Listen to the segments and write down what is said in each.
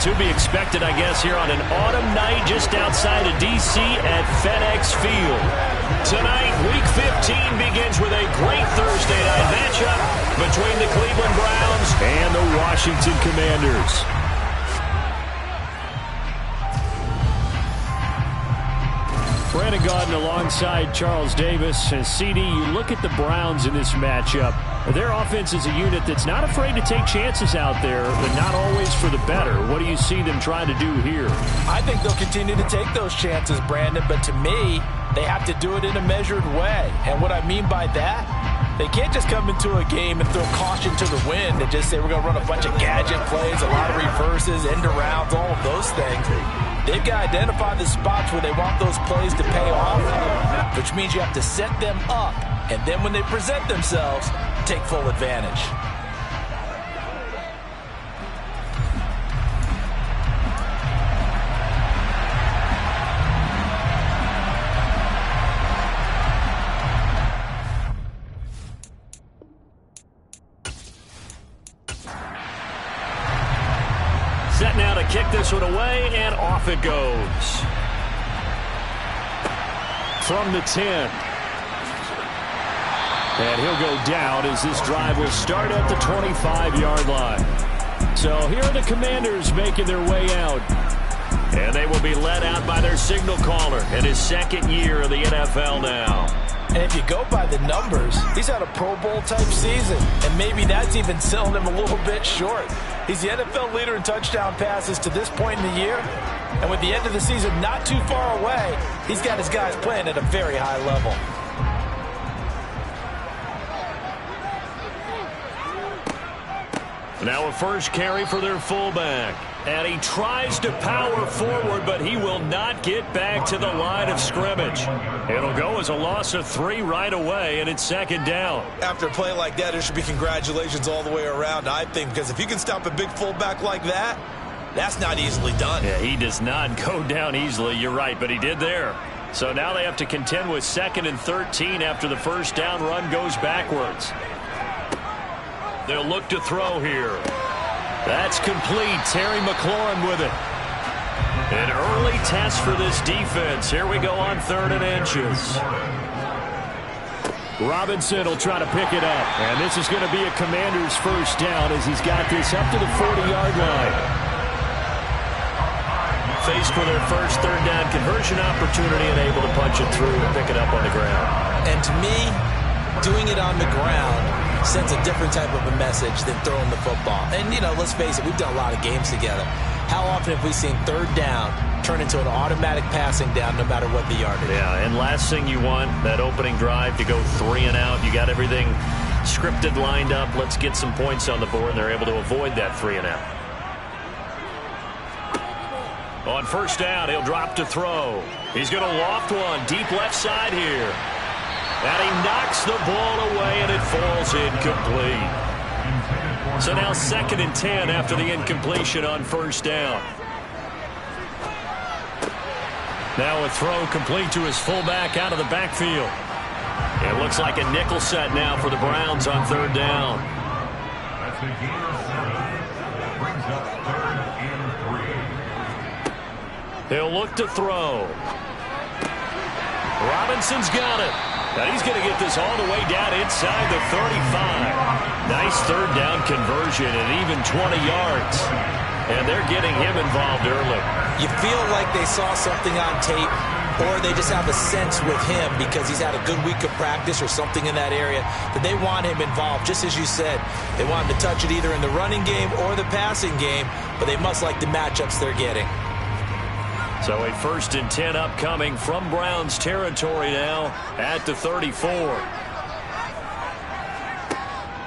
to be expected, I guess, here on an autumn night just outside of D.C. at FedEx Field. Tonight, Week 15 begins with a great Thursday night matchup between the Cleveland Browns and the Washington Commanders. Brandon Gaudin alongside Charles Davis. And CD, you look at the Browns in this matchup. Their offense is a unit that's not afraid to take chances out there, but not always for the better. What do you see them trying to do here? I think they'll continue to take those chances, Brandon, but to me, they have to do it in a measured way. And what I mean by that, they can't just come into a game and throw caution to the wind and just say we're going to run a bunch of gadget plays, a lot of reverses, end arounds, all of those things. They've got to identify the spots where they want those plays to pay off, which means you have to set them up. And then when they present themselves, take full advantage. Set now to kick this one away, and off it goes. From the 10. And he'll go down as this drive will start at the 25-yard line. So here are the Commanders making their way out. And they will be led out by their signal caller in his second year of the NFL now. And if you go by the numbers, he's had a Pro Bowl-type season. And maybe that's even selling him a little bit short. He's the NFL leader in touchdown passes to this point in the year. And with the end of the season not too far away, he's got his guys playing at a very high level. Now a first carry for their fullback. And he tries to power forward, but he will not get back to the line of scrimmage. It'll go as a loss of 3 right away, and it's second down. After a play like that, there should be congratulations all the way around, I think, because if you can stop a big fullback like that, that's not easily done. Yeah, he does not go down easily, you're right, but he did there. So now they have to contend with 2nd and 13 after the first down run goes backwards. They'll look to throw here. That's complete. Terry McLaurin with it. An early test for this defense. Here we go on 3rd and inches. Robinson will try to pick it up. And this is going to be a Commander's first down as he's got this up to the 40-yard line. Faced with their first 3rd down conversion opportunity and able to punch it through and pick it up on the ground. And to me, doing it on the ground sends a different type of a message than throwing the football. And, you know, let's face it, we've done a lot of games together. How often have we seen 3rd down turn into an automatic passing down no matter what the yardage? Yeah, and last thing you want, that opening drive to go 3 and out. You got everything scripted, lined up. Let's get some points on the board, and they're able to avoid that 3 and out. On first down, he'll drop to throw. He's going to loft one deep left side here. And he knocks the ball away, and it falls incomplete. So now 2nd and 10 after the incompletion on first down. Now a throw complete to his fullback out of the backfield. It looks like a nickel set now for the Browns on 3rd down. That's a gain of 7. Brings up 3rd and 3. He'll look to throw. Robinson's got it. Now he's going to get this all the way down inside the 35. Nice 3rd down conversion and even 20 yards. And they're getting him involved early. You feel like they saw something on tape, or they just have a sense with him because he's had a good week of practice or something in that area that they want him involved. Just as you said, they want him to touch it either in the running game or the passing game, but they must like the matchups they're getting. So a 1st and 10 upcoming from Browns territory now at the 34.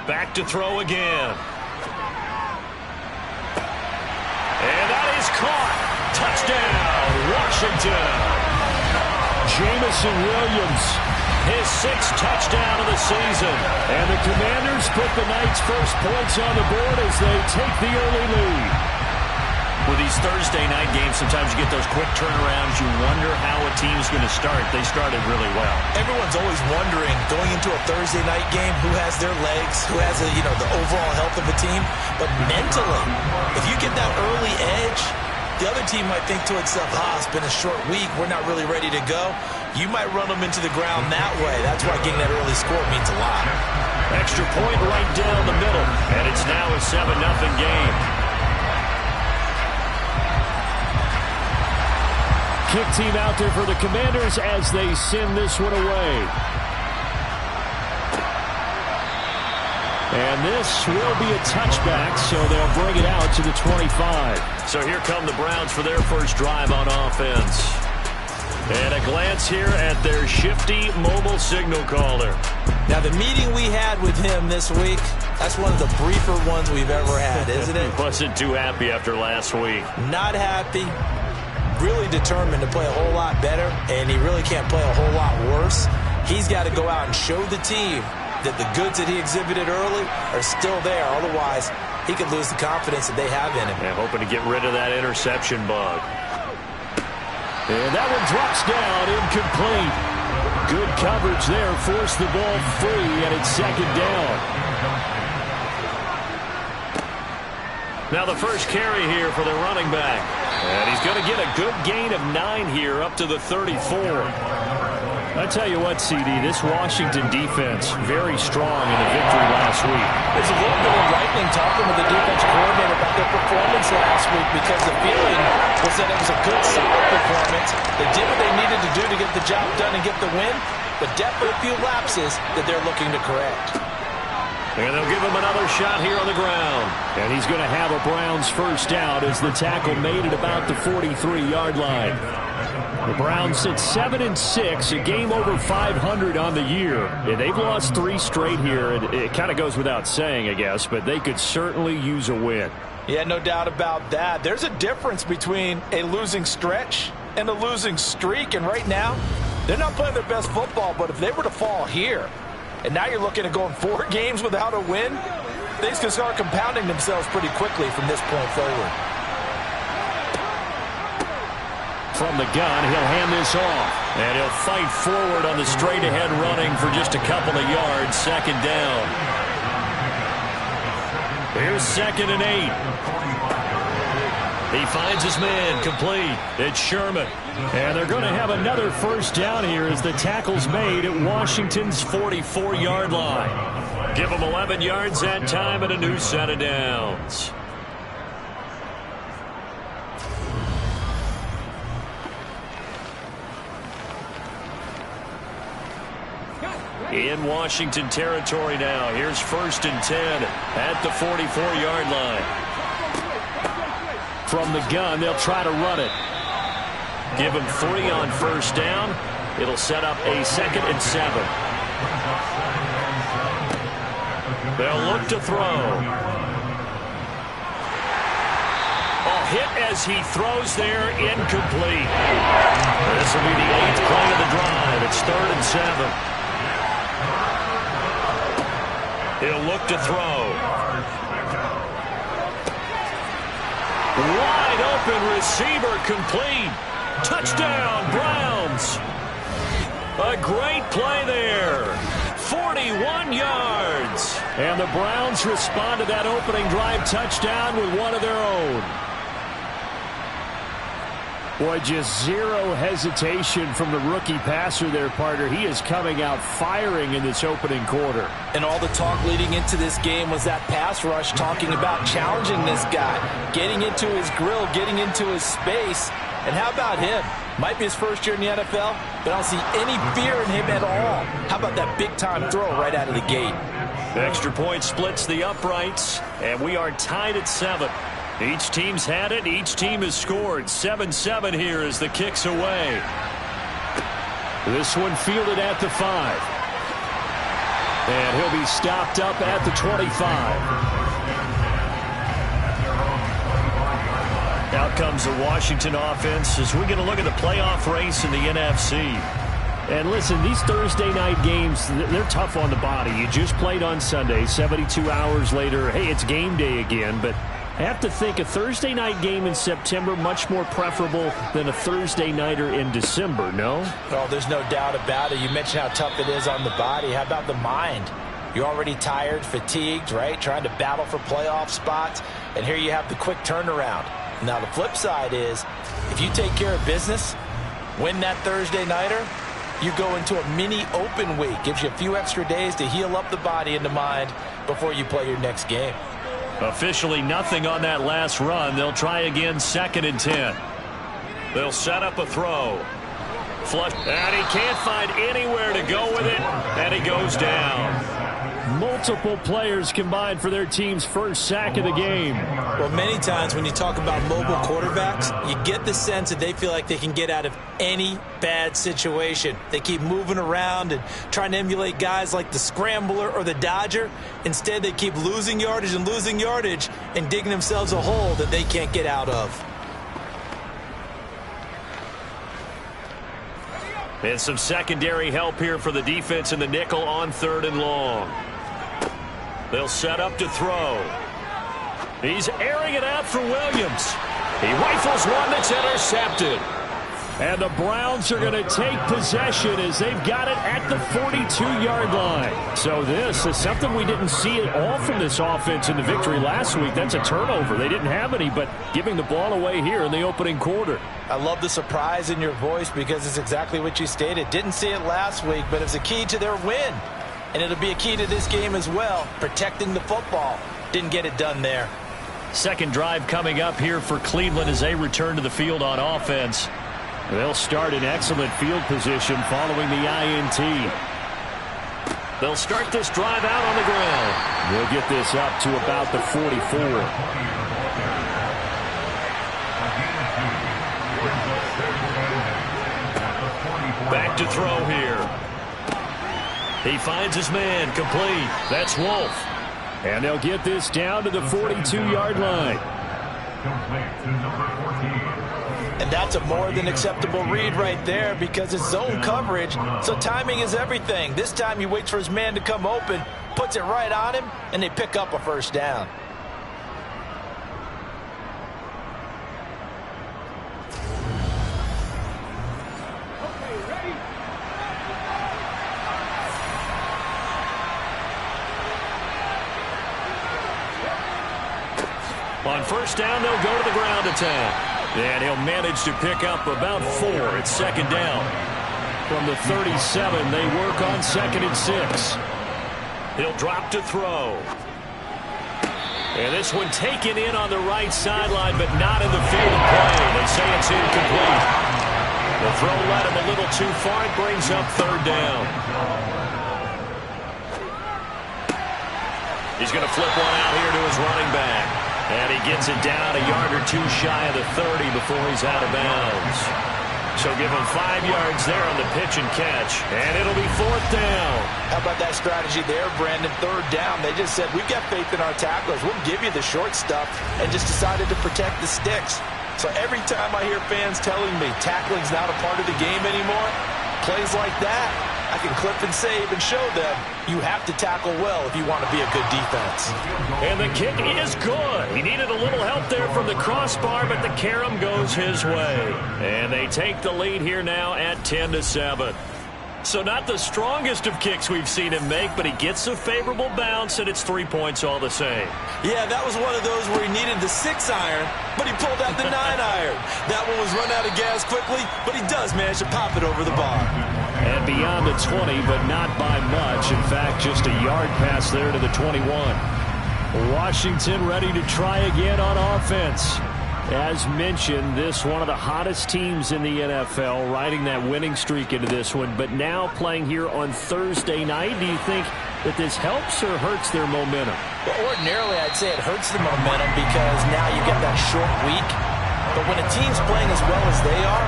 Back to throw again. And that is caught. Touchdown, Washington. Jameson Williams, his 6th touchdown of the season. And the Commanders put the night's first points on the board as they take the early lead. With these Thursday night games, sometimes you get those quick turnarounds. You wonder how a team's going to start. They started really well. Everyone's always wondering, going into a Thursday night game, who has their legs, who has the overall health of a team. But mentally, if you get that early edge, The other team might think to itself, it's been a short week. We're not really ready to go. You might run them into the ground that way. That's why getting that early score means a lot. Extra point right down the middle. And it's now a 7-0 game. Kick team out there for the Commanders as they send this one away. And this will be a touchback, so they'll bring it out to the 25. So here come the Browns for their first drive on offense. And a glance here at their shifty mobile signal caller. Now, the meeting we had with him this week, that's one of the briefer ones we've ever had, isn't it? Wasn't too happy after last week. Not happy. Really determined to play a whole lot better, and he really can't play a whole lot worse. He's got to go out and show the team that the goods that he exhibited early are still there. Otherwise, he could lose the confidence that they have in him. And hoping to get rid of that interception bug. And that one drops down, incomplete. Good coverage there, forced the ball free, and it's second down. Now the first carry here for the running back. And he's going to get a good gain of 9 here up to the 34. I tell you what, CD, this Washington defense, very strong in the victory last week. It's a little bit enlightening talking with the defensive coordinator about their performance last week, because the feeling was that it was a good, solid performance. They did what they needed to do to get the job done and get the win, but definitely a few lapses that they're looking to correct. And they'll give him another shot here on the ground. And he's going to have a Browns first down as the tackle made it about the 43-yard line. The Browns sit 7-6, a game over 500 on the year. And they've lost 3 straight here. It kind of goes without saying, I guess, but they could certainly use a win. Yeah, no doubt about that. There's a difference between a losing stretch and a losing streak. And right now, they're not playing their best football, but if they were to fall here, and now you're looking at going 4 games without a win, things can start compounding themselves pretty quickly from this point forward. From the gun, he'll hand this off. And he'll fight forward on the straight-ahead running for just a couple of yards. Second down. Here's 2nd and 8. He finds his man, complete. It's Sherman. And they're going to have another first down here as the tackle's made at Washington's 44-yard line. Give them 11 yards that time and a new set of downs. In Washington territory now. Here's 1st and 10 at the 44-yard line. From the gun, they'll try to run it. Give him 3 on first down. It'll set up a 2nd and 7. They'll look to throw. A hit as he throws there, incomplete. This will be the 8th play of the drive. It's 3rd and 7. He'll look to throw. Wide open receiver, complete. Touchdown, Browns. A great play there. 41 yards. And the Browns respond to that opening drive touchdown with one of their own. Boy, just zero hesitation from the rookie passer there, partner. He is coming out firing in this opening quarter. And all the talk leading into this game was that pass rush, talking about challenging this guy, getting into his grill, getting into his space. And how about him? Might be his first year in the NFL, but I don't see any fear in him at all. How about that big-time throw right out of the gate? The extra point splits the uprights, and we are tied at 7. Each team's had it. Each team has scored. 7-7 here as the kick's away. This one fielded at the 5. And he'll be stopped up at the 25. Out comes the Washington offense as we get a look at the playoff race in the NFC. And listen, these Thursday night games, they're tough on the body. You just played on Sunday, 72 hours later. Hey, it's game day again, but I have to think a Thursday night game in September much more preferable than a Thursday nighter in December, no? Oh, there's no doubt about it. You mentioned how tough it is on the body. How about the mind? You're already tired, fatigued, right? Trying to battle for playoff spots. And here you have the quick turnaround. Now, the flip side is, if you take care of business, win that Thursday nighter, you go into a mini open week. Gives you a few extra days to heal up the body and the mind before you play your next game. Officially nothing on that last run. They'll try again, 2nd and 10. They'll set up a throw. Flush, and he can't find anywhere to go with it, and he goes down. Multiple players combined for their team's first sack of the game. Well, many times when you talk about mobile quarterbacks, you get the sense that they feel like they can get out of any bad situation. They keep moving around and trying to emulate guys like the Scrambler or the Dodger. Instead, they keep losing yardage and digging themselves a hole that they can't get out of. And some secondary help here for the defense in the nickel on 3rd and long. They'll set up to throw. He's airing it out for Williams. He rifles one that's intercepted. And the Browns are going to take possession as they've got it at the 42-yard line. So this is something we didn't see at all from this offense in the victory last week. That's a turnover. They didn't have any, but giving the ball away here in the opening quarter. I love the surprise in your voice because it's exactly what you stated. Didn't see it last week, but it's a key to their win. And it'll be a key to this game as well, protecting the football. Didn't get it done there. Second drive coming up here for Cleveland as they return to the field on offense. They'll start in excellent field position following the INT. They'll start this drive out on the ground. They'll get this up to about the 44. Back to throw here. He finds his man, complete. That's Wolf. And they'll get this down to the 42-yard line. And that's a more than acceptable read right there because it's zone coverage, so timing is everything. This time he waits for his man to come open, puts it right on him, and they pick up a first down. On first down, they'll go to the ground attack. And he'll manage to pick up about 4. It's 2nd down. From the 37, they work on 2nd and 6. He'll drop to throw. And this one taken in on the right sideline, but not in the field of play. They say it's incomplete. The throw led him a little too far. It brings up 3rd down. He's going to flip one out here to his running back. And he gets it down a yard or 2 shy of the 30 before he's out of bounds. So give him 5 yards there on the pitch and catch. And it'll be 4th down. How about that strategy there, Brandon? 3rd down. They just said, we've got faith in our tacklers. We'll give you the short stuff, and just decided to protect the sticks. So every time I hear fans telling me tackling's not a part of the game anymore, plays like that, I can clip and save and show them you have to tackle well if you want to be a good defense. And the kick is good. He needed a little help there from the crossbar, but the carom goes his way. And they take the lead here now at 10-7. So not the strongest of kicks we've seen him make, but he gets a favorable bounce, and it's 3 points all the same. Yeah, that was one of those where he needed the 6-iron, but he pulled out the 9-iron. That one was run out of gas quickly, but he does manage to pop it over the bar. And beyond the 20, but not by much. In fact, just a yard pass there to the 21. Washington ready to try again on offense. As mentioned, this one of the hottest teams in the NFL, riding that winning streak into this one, but now playing here on Thursday night. Do you think that this helps or hurts their momentum? Well, ordinarily, I'd say it hurts the momentum because now you get that short week. But when a team's playing as well as they are,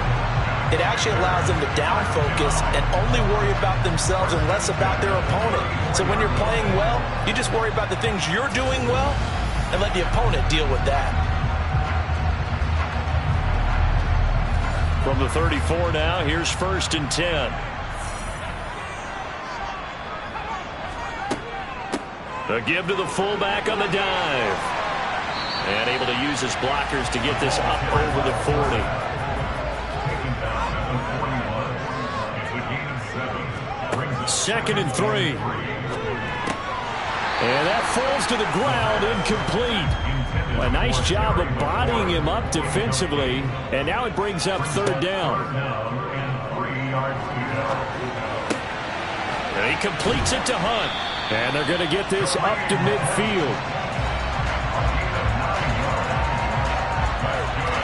it actually allows them to down focus and only worry about themselves and less about their opponent. So when you're playing well, you just worry about the things you're doing well and let the opponent deal with that. From the 34 now, here's 1st and 10. A give to the fullback on the dive. And able to use his blockers to get this up over the 40. 2nd and 3. And that falls to the ground, incomplete. A nice job of bodying him up defensively, and now it brings up third down. And he completes it to Hunt. And they're going to get this up to midfield.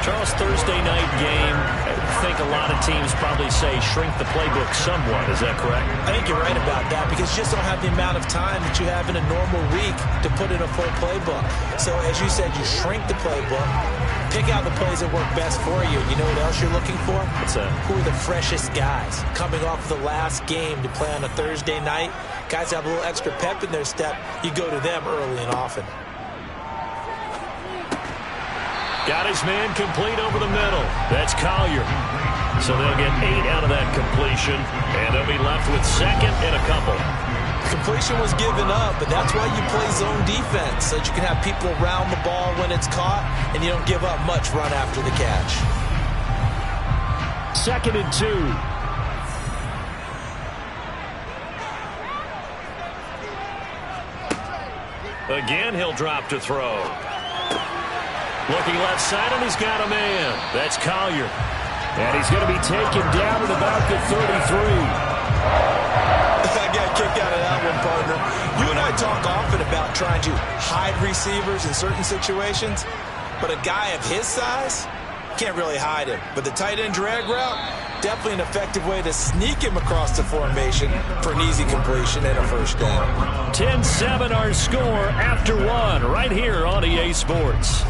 Charles, Thursday night game, I think a lot of teams probably say shrink the playbook somewhat. Is that correct? I think you're right about that because you just don't have the amount of time that you have in a normal week to put in a full playbook. So as you said, you shrink the playbook, pick out the plays that work best for you. You know what else you're looking for? What's that? Who are the freshest guys coming off the last game to play on a Thursday night? Guys have a little extra pep in their step. You go to them early and often. Got his man complete over the middle. That's Collier. So they'll get 8 out of that completion, and they'll be left with second and a couple. Completion was given up, but that's why you play zone defense, so that you can have people around the ball when it's caught, and you don't give up much run after the catch. 2nd and 2. Again, he'll drop to throw. Looking left side, and he's got a man. That's Collier. And he's going to be taken down at about the 33. I got kicked out of that one, partner. You and I talk often about trying to hide receivers in certain situations, but a guy of his size can't really hide him. But the tight end drag route, definitely an effective way to sneak him across the formation for an easy completion and a first down. 10-7 our score after one right here on EA Sports.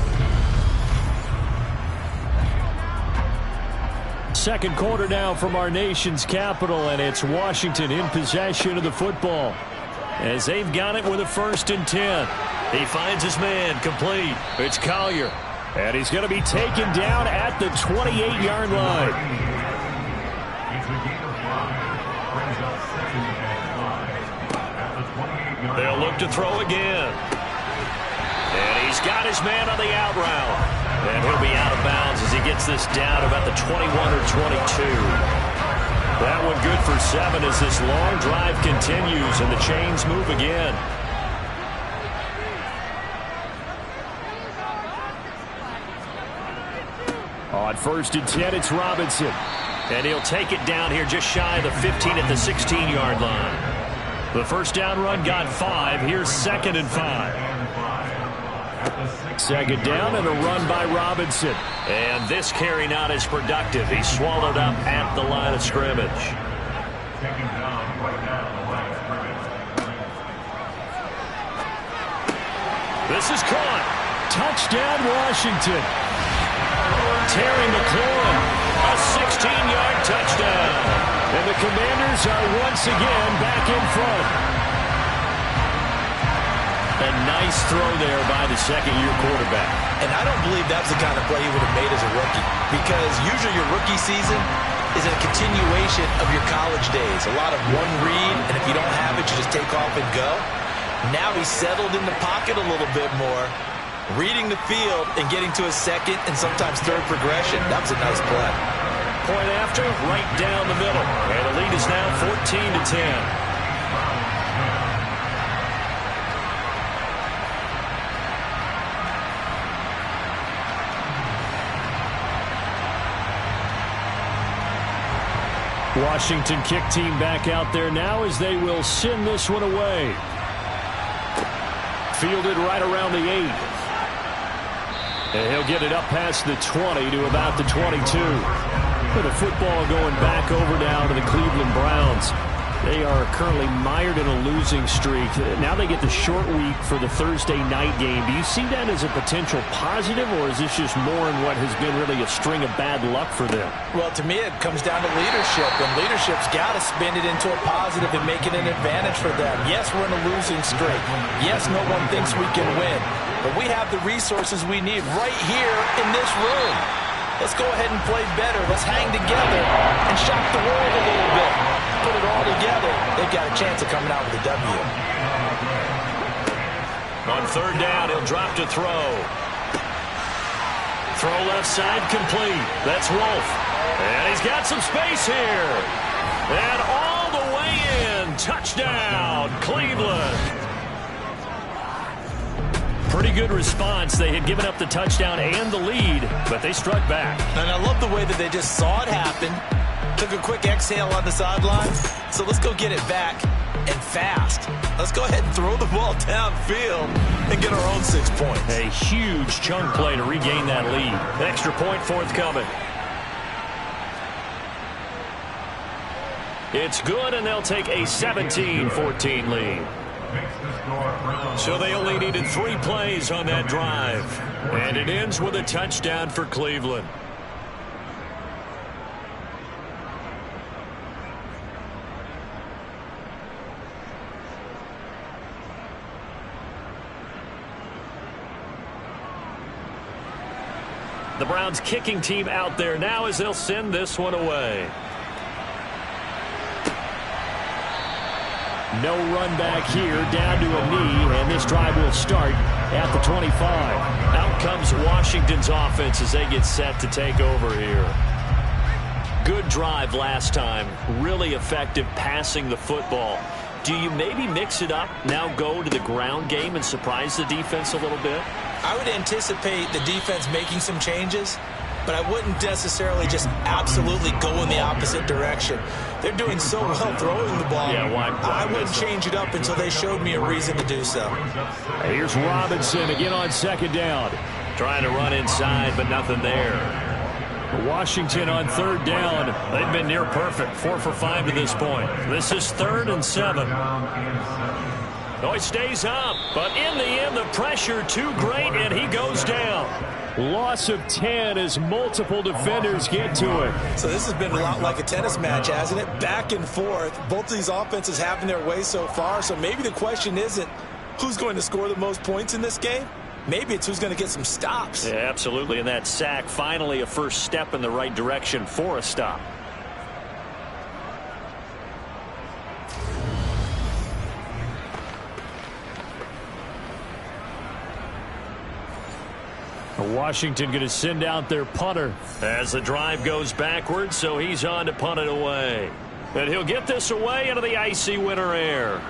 Second quarter now from our nation's capital, and it's Washington in possession of the football as they've got it with a 1st and 10. He finds his man complete. It's Collier. And he's going to be taken down at the 28-yard line. They'll look to throw again. And he's got his man on the out route. And he'll be out of bounds as he gets this down about the 21 or 22. That one good for 7 as this long drive continues and the chains move again. On 1st and 10, it's Robinson. And he'll take it down here just shy of the 15 at the 16-yard line. The first down run got 5. Here's 2nd and 5. 2nd down and a run by Robinson. And this carry not as productive. He's swallowed up at the line of scrimmage. This is caught. Touchdown, Washington. Terry McLaurin, a 16-yard touchdown. And the Commanders are once again back in front. A nice throw there by the second-year quarterback. And I don't believe that was the kind of play he would have made as a rookie, because usually your rookie season is a continuation of your college days. A lot of one read, and if you don't have it, you just take off and go. Now he's settled in the pocket a little bit more, reading the field and getting to his second and sometimes third progression. That was a nice play. Point after, right down the middle. And the lead is now 14-10. Washington kick team back out there now as they will send this one away. Fielded right around the 8. And he'll get it up past the 20 to about the 22. With the football going back over now to the Cleveland Browns. They are currently mired in a losing streak. Now they get the short week for the Thursday night game. Do you see that as a potential positive, or is this just more in what has been really a string of bad luck for them? Well, to me, it comes down to leadership, and leadership's got to spin it into a positive and make it an advantage for them. Yes, we're in a losing streak. Yes, no one thinks we can win, but we have the resources we need right here in this room. Let's go ahead and play better. Let's hang together and shock the world a little bit. Put it all together. They've got a chance of coming out with a W. On 3rd down, he'll drop to throw. Throw left side complete. That's Wolf. And he's got some space here. And all the way in. Touchdown, Cleveland. Pretty good response. They had given up the touchdown and the lead, but they struck back. And I love the way that they just saw it happen, took a quick exhale on the sidelines. So let's go get it back and fast. Let's go ahead and throw the ball downfield and get our own 6 points. A huge chunk play to regain that lead. Extra point forthcoming. It's good, and they'll take a 17-14 lead. So they only needed 3 plays on that drive. And it ends with a touchdown for Cleveland. The Browns kicking team out there now as they'll send this one away. No run back here, down to a knee, and this drive will start at the 25. Out comes Washington's offense as they get set to take over here. Good drive last time. Really effective passing the football. Do you maybe mix it up, now go to the ground game and surprise the defense a little bit? I would anticipate the defense making some changes, but I wouldn't necessarily just absolutely go in the opposite direction. They're doing so well throwing the ball. Yeah, why I wouldn't change it up until they showed me a reason to do so. Here's Robinson again on second down. Trying to run inside, but nothing there. Washington on third down. They've been near perfect, 4 for 5 to this point. This is 3rd and 7. Oh, he stays up, but in the end, the pressure too great, and he goes down. Loss of 10 as multiple defenders get to it. So this has been a lot like a tennis match, hasn't it? Back and forth. Both of these offenses having their way so far, so maybe the question isn't who's going to score the most points in this game. Maybe it's who's going to get some stops. Yeah, absolutely, and that sack, finally a first step in the right direction for a stop. Washington going to send out their punter. As the drive goes backwards, so he's on to punt it away. And he'll get this away into the icy winter air.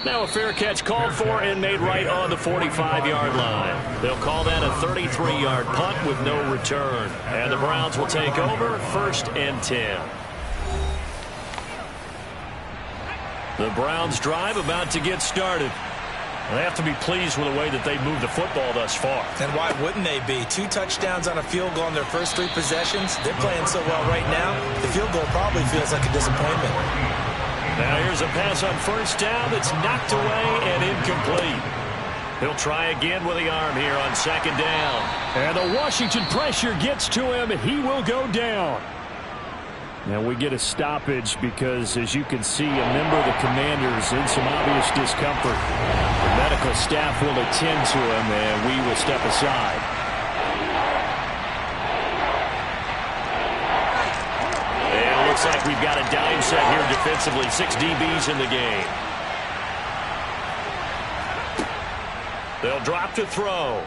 Now a fair catch called for and made right on the 45-yard line. They'll call that a 33-yard punt with no return. And the Browns will take over 1st and 10. The Browns drive about to get started. They have to be pleased with the way that they've moved the football thus far. And why wouldn't they be? 2 touchdowns on a field goal in their first 3 possessions. They're playing so well right now, the field goal probably feels like a disappointment. Now here's a pass on 1st down that's knocked away and incomplete. He'll try again with the arm here on 2nd down. And the Washington pressure gets to him. He will go down. Now we get a stoppage because, as you can see, a member of the Commanders in some obvious discomfort. The medical staff will attend to him, and we will step aside. And it looks like we've got a dime set here defensively. 6 DBs in the game. They'll drop to throw.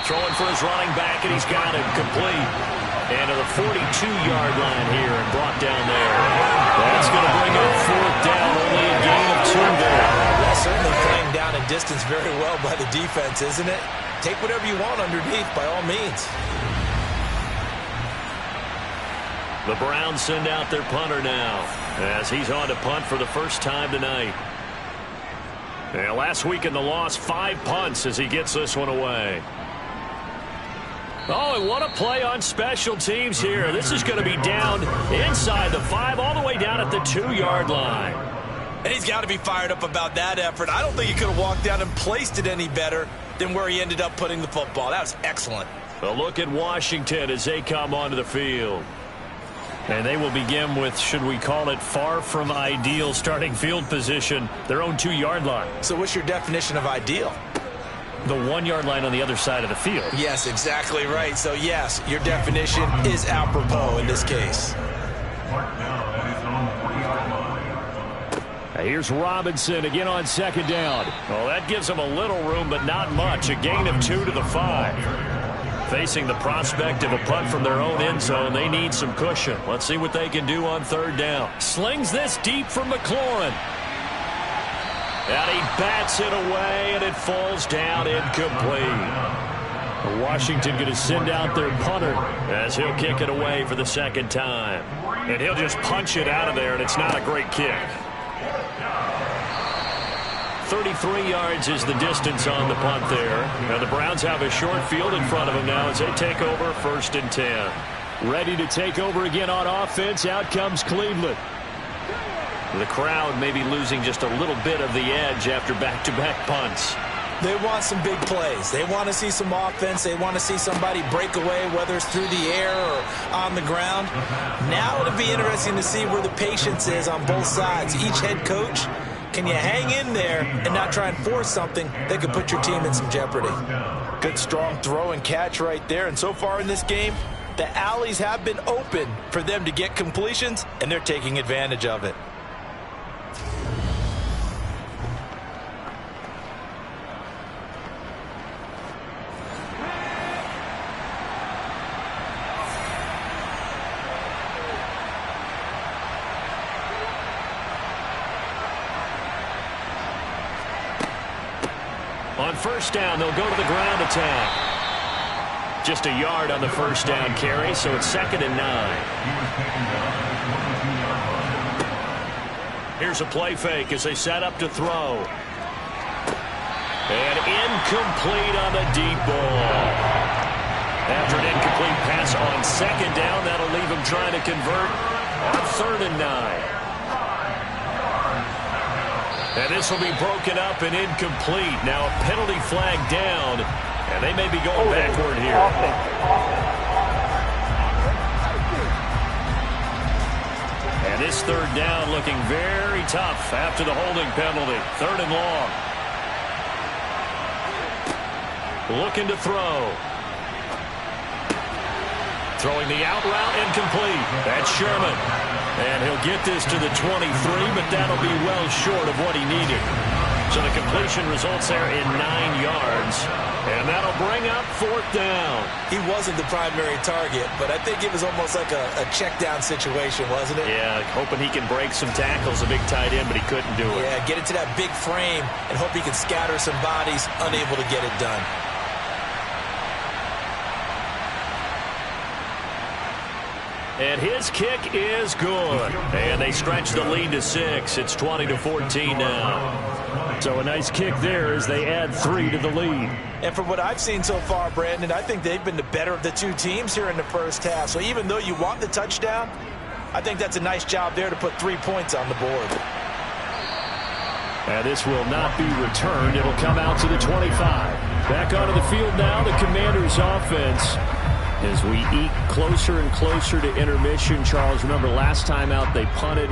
Throwing for his running back, and he's got him complete. And to the 42-yard line here and brought down there. That's going to bring up 4th down, only a gain of 2 there. That's certainly playing down in distance very well by the defense, isn't it? Take whatever you want underneath, by all means. The Browns send out their punter now as he's on to punt for the first time tonight. And last week in the loss, 5 punts as he gets this one away. Oh, and what a play on special teams here. This is going to be down inside the 5, all the way down at the 2-yard line. And he's got to be fired up about that effort. I don't think he could have walked down and placed it any better than where he ended up putting the football. That was excellent. A look at Washington as they come onto the field. And they will begin with, should we call it, far from ideal starting field position, their own 2-yard line. So what's your definition of ideal? The 1-yard line on the other side of the field. Yes, exactly right. So, yes, your definition is apropos in this case. Here's Robinson again on 2nd down. Well, that gives them a little room, but not much. A gain of 2 to the 5. Facing the prospect of a punt from their own end zone, they need some cushion. Let's see what they can do on 3rd down. Slings this deep from McLaurin. And he bats it away, and it falls down incomplete. Washington going to send out their punter as he'll kick it away for the second time. And he'll just punch it out of there, and it's not a great kick. 33 yards is the distance on the punt there. Now the Browns have a short field in front of them now as they take over 1st and 10. Ready to take over again on offense. Out comes Cleveland. The crowd may be losing just a little bit of the edge after back-to-back punts. They want some big plays. They want to see some offense. They want to see somebody break away, whether it's through the air or on the ground. Now it'll be interesting to see where the patience is on both sides. Each head coach, can you hang in there and not try and force something that could put your team in some jeopardy? Good, strong throw and catch right there. And so far in this game, the alleys have been open for them to get completions, and they're taking advantage of it. On 1st down, they'll go to the ground attack. Just a yard on the 1st down carry, so it's 2nd and 9. Here's a play fake as they set up to throw. And incomplete on the deep ball. After an incomplete pass on 2nd down, that'll leave them trying to convert on 3rd and 9. And this will be broken up and incomplete. Now a penalty flag down, and they may be going backward here. And this 3rd down looking very tough after the holding penalty. 3rd and long. Looking to throw. Throwing the out route, incomplete. That's Sherman. And he'll get this to the 23, but that'll be well short of what he needed. So the completion results there in 9 yards. And that'll bring up 4th down. He wasn't the primary target, but I think it was almost like a check down situation, wasn't it? Yeah, hoping he can break some tackles, a big tight end, but he couldn't do it. Yeah, get it to that big frame and hope he can scatter some bodies, unable to get it done. And his kick is good. And they stretch the lead to 6. It's 20-14 now. So a nice kick there as they add 3 to the lead. And from what I've seen so far, Brandon, I think they've been the better of the two teams here in the first half. So even though you want the touchdown, I think that's a nice job there to put 3 points on the board. And this will not be returned. It'll come out to the 25. Back onto the field now, the Commanders' offense. As we eke closer and closer to intermission, Charles, remember last time out they punted.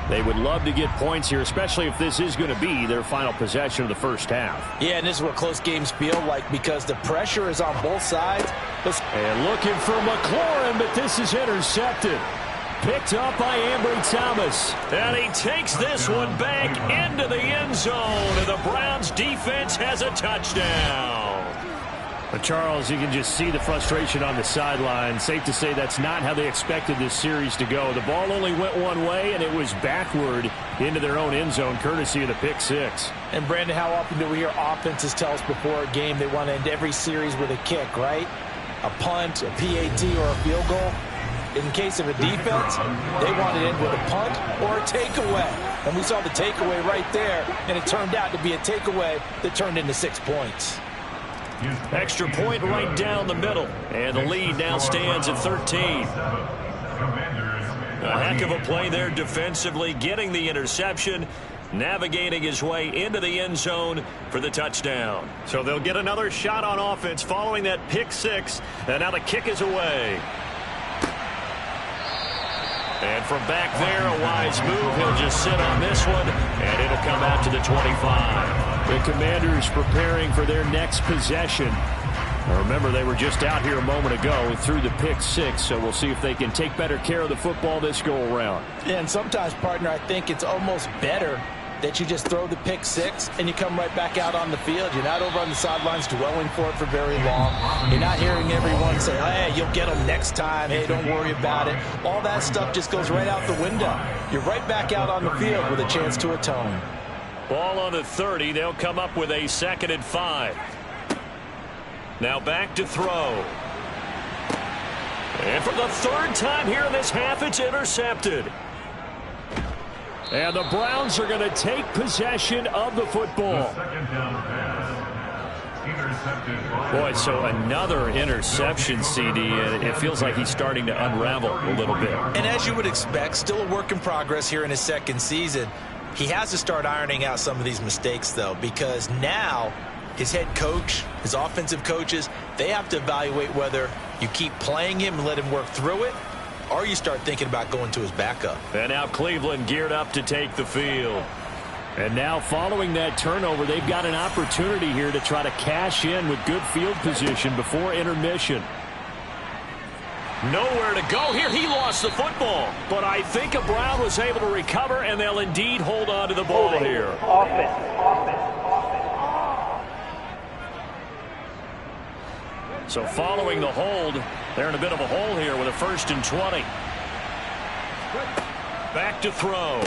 They would love to get points here, especially if this is going to be their final possession of the first half. Yeah, and this is what close games feel like because the pressure is on both sides. And looking for McLaurin, but this is intercepted. Picked up by Ambry Thomas. And he takes this one back into the end zone, and the Browns defense has a touchdown. But Charles, you can just see the frustration on the sideline. Safe to say that's not how they expected this series to go. The ball only went one way, and it was backward into their own end zone, courtesy of the pick 6. And, Brandon, how often do we hear offenses tell us before a game they want to end every series with a kick, right? A punt, a PAT, or a field goal. In case of a defense, they want to end with a punt or a takeaway. And we saw the takeaway right there, and it turned out to be a takeaway that turned into 6 points. Extra point right down the middle. And the lead now stands at 13. A heck of a play there defensively, getting the interception, navigating his way into the end zone for the touchdown. So they'll get another shot on offense following that pick 6. And now the kick is away. And from back there, a wise move. He'll just sit on this one, and it'll come out to the 25. The Commanders preparing for their next possession. Now remember, they were just out here a moment ago through the pick 6, so we'll see if they can take better care of the football this go-around. And sometimes, partner, I think it's almost better that you just throw the pick 6 and you come right back out on the field. You're not over on the sidelines dwelling for it for very long. You're not hearing everyone say, hey, you'll get them next time. Hey, don't worry about it. All that stuff just goes right out the window. You're right back out on the field with a chance to atone. Ball on the 30. They'll come up with a 2nd and 5. Now back to throw. And for the 3rd time here in this half, it's intercepted. And the Browns are going to take possession of the football. The 2nd down pass. Intercepted. Boy, so another interception, CD. It feels like he's starting to unravel a little bit. And as you would expect, still a work in progress here in his 2nd season. He has to start ironing out some of these mistakes, though, because now his head coach, his offensive coaches, they have to evaluate whether you keep playing him and let him work through it, or you start thinking about going to his backup. And now Cleveland geared up to take the field. And now following that turnover, they've got an opportunity here to try to cash in with good field position before intermission. Nowhere to go here. He lost the football. But I think a Brown was able to recover, and they'll indeed hold on to the ball here. So following the hold, they're in a bit of a hole here with a 1st and 20. Back to throw.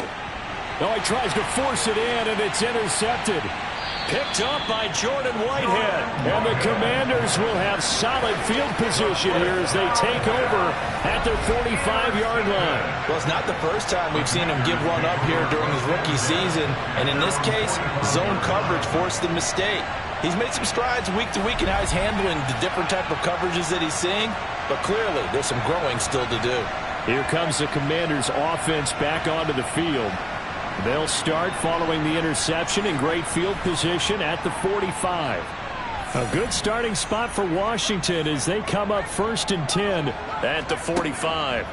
Oh, he tries to force it in, and it's intercepted. Picked up by Jordan Whitehead. And the Commanders will have solid field position here as they take over at their 45-yard line. Well, it's not the first time we've seen him give one up here during his rookie season. And in this case, zone coverage forced the mistake. He's made some strides week to week in how he's handling the different type of coverages that he's seeing. But clearly, there's some growing still to do. Here comes the Commanders' offense back onto the field. They'll start following the interception in great field position at the 45. A good starting spot for Washington as they come up 1st and 10 at the 45.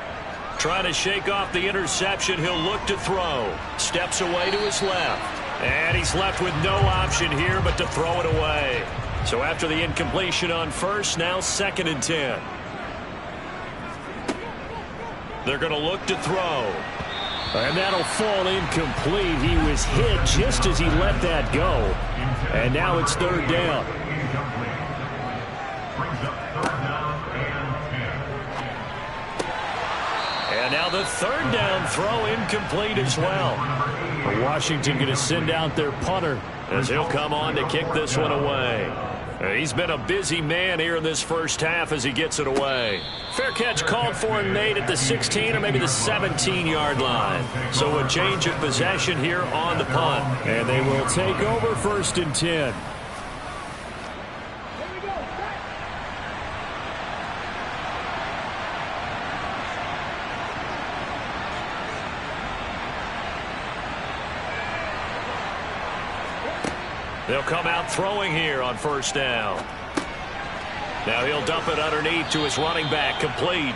Trying to shake off the interception. He'll look to throw. Steps away to his left. And he's left with no option here but to throw it away. So after the incompletion on 1st, now 2nd and 10. They're going to look to throw. And that'll fall incomplete. He was hit just as he let that go. And now it's 3rd down. Brings up 3rd down and 10. And now the 3rd down throw incomplete as well. Washington going to send out their punter as he'll come on to kick this one away. He's been a busy man here in this 1st half as he gets it away. Fair catch called for and made at the 16 or maybe the 17-yard line. So a change of possession here on the punt. And they will take over 1st and 10. They'll come out throwing here on 1st down. Now he'll dump it underneath to his running back, complete.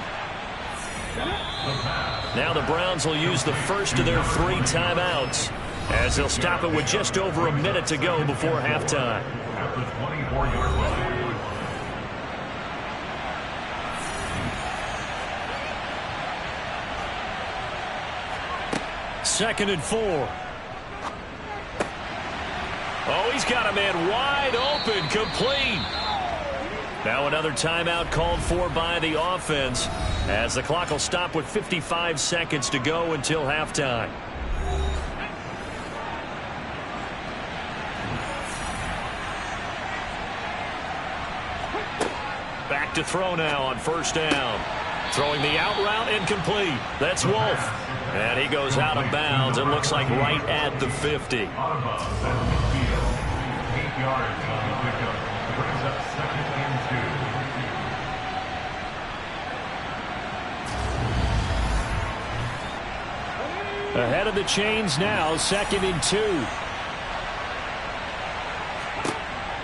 Now the Browns will use the 1st of their 3 timeouts as they'll stop it with just over a minute to go before halftime. At the 24-yard line. 2nd and 4. Oh, he's got a man wide open, complete. Now another timeout called for by the offense as the clock will stop with 55 seconds to go until halftime. Back to throw now on 1st down. Throwing the out route, incomplete. That's Wolf. And he goes out of bounds. It looks like right at the 50. Out of bounds at midfield. 8 yards on the pickup. Brings up 2nd and 2. Ahead of the chains now, 2nd and 2.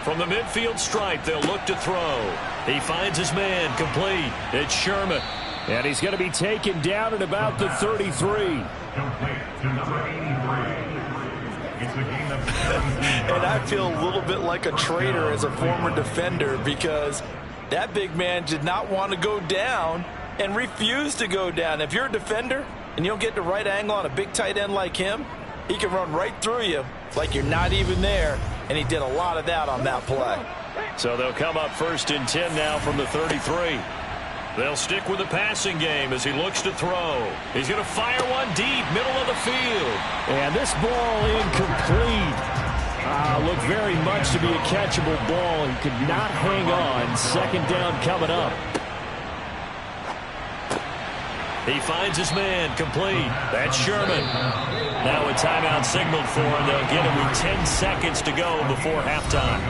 From the midfield stripe, they'll look to throw. He finds his man, complete. It's Sherman. And he's going to be taken down at about the 33. Complete to number 83. It's a gain of 17. And I feel a little bit like a traitor as a former defender because that big man did not want to go down and refused to go down. If you're a defender and you don't get the right angle on a big tight end like him, he can run right through you like you're not even there, and he did a lot of that on that play. So they'll come up 1st and 10 now from the 33. They'll stick with the passing game as he looks to throw. He's going to fire one deep, middle of the field. And this ball incomplete. Looked very much to be a catchable ball. He could not hang on. Second down coming up. He finds his man, complete. That's Sherman. Now a timeout signaled for him. They'll get him with 10 seconds to go before halftime.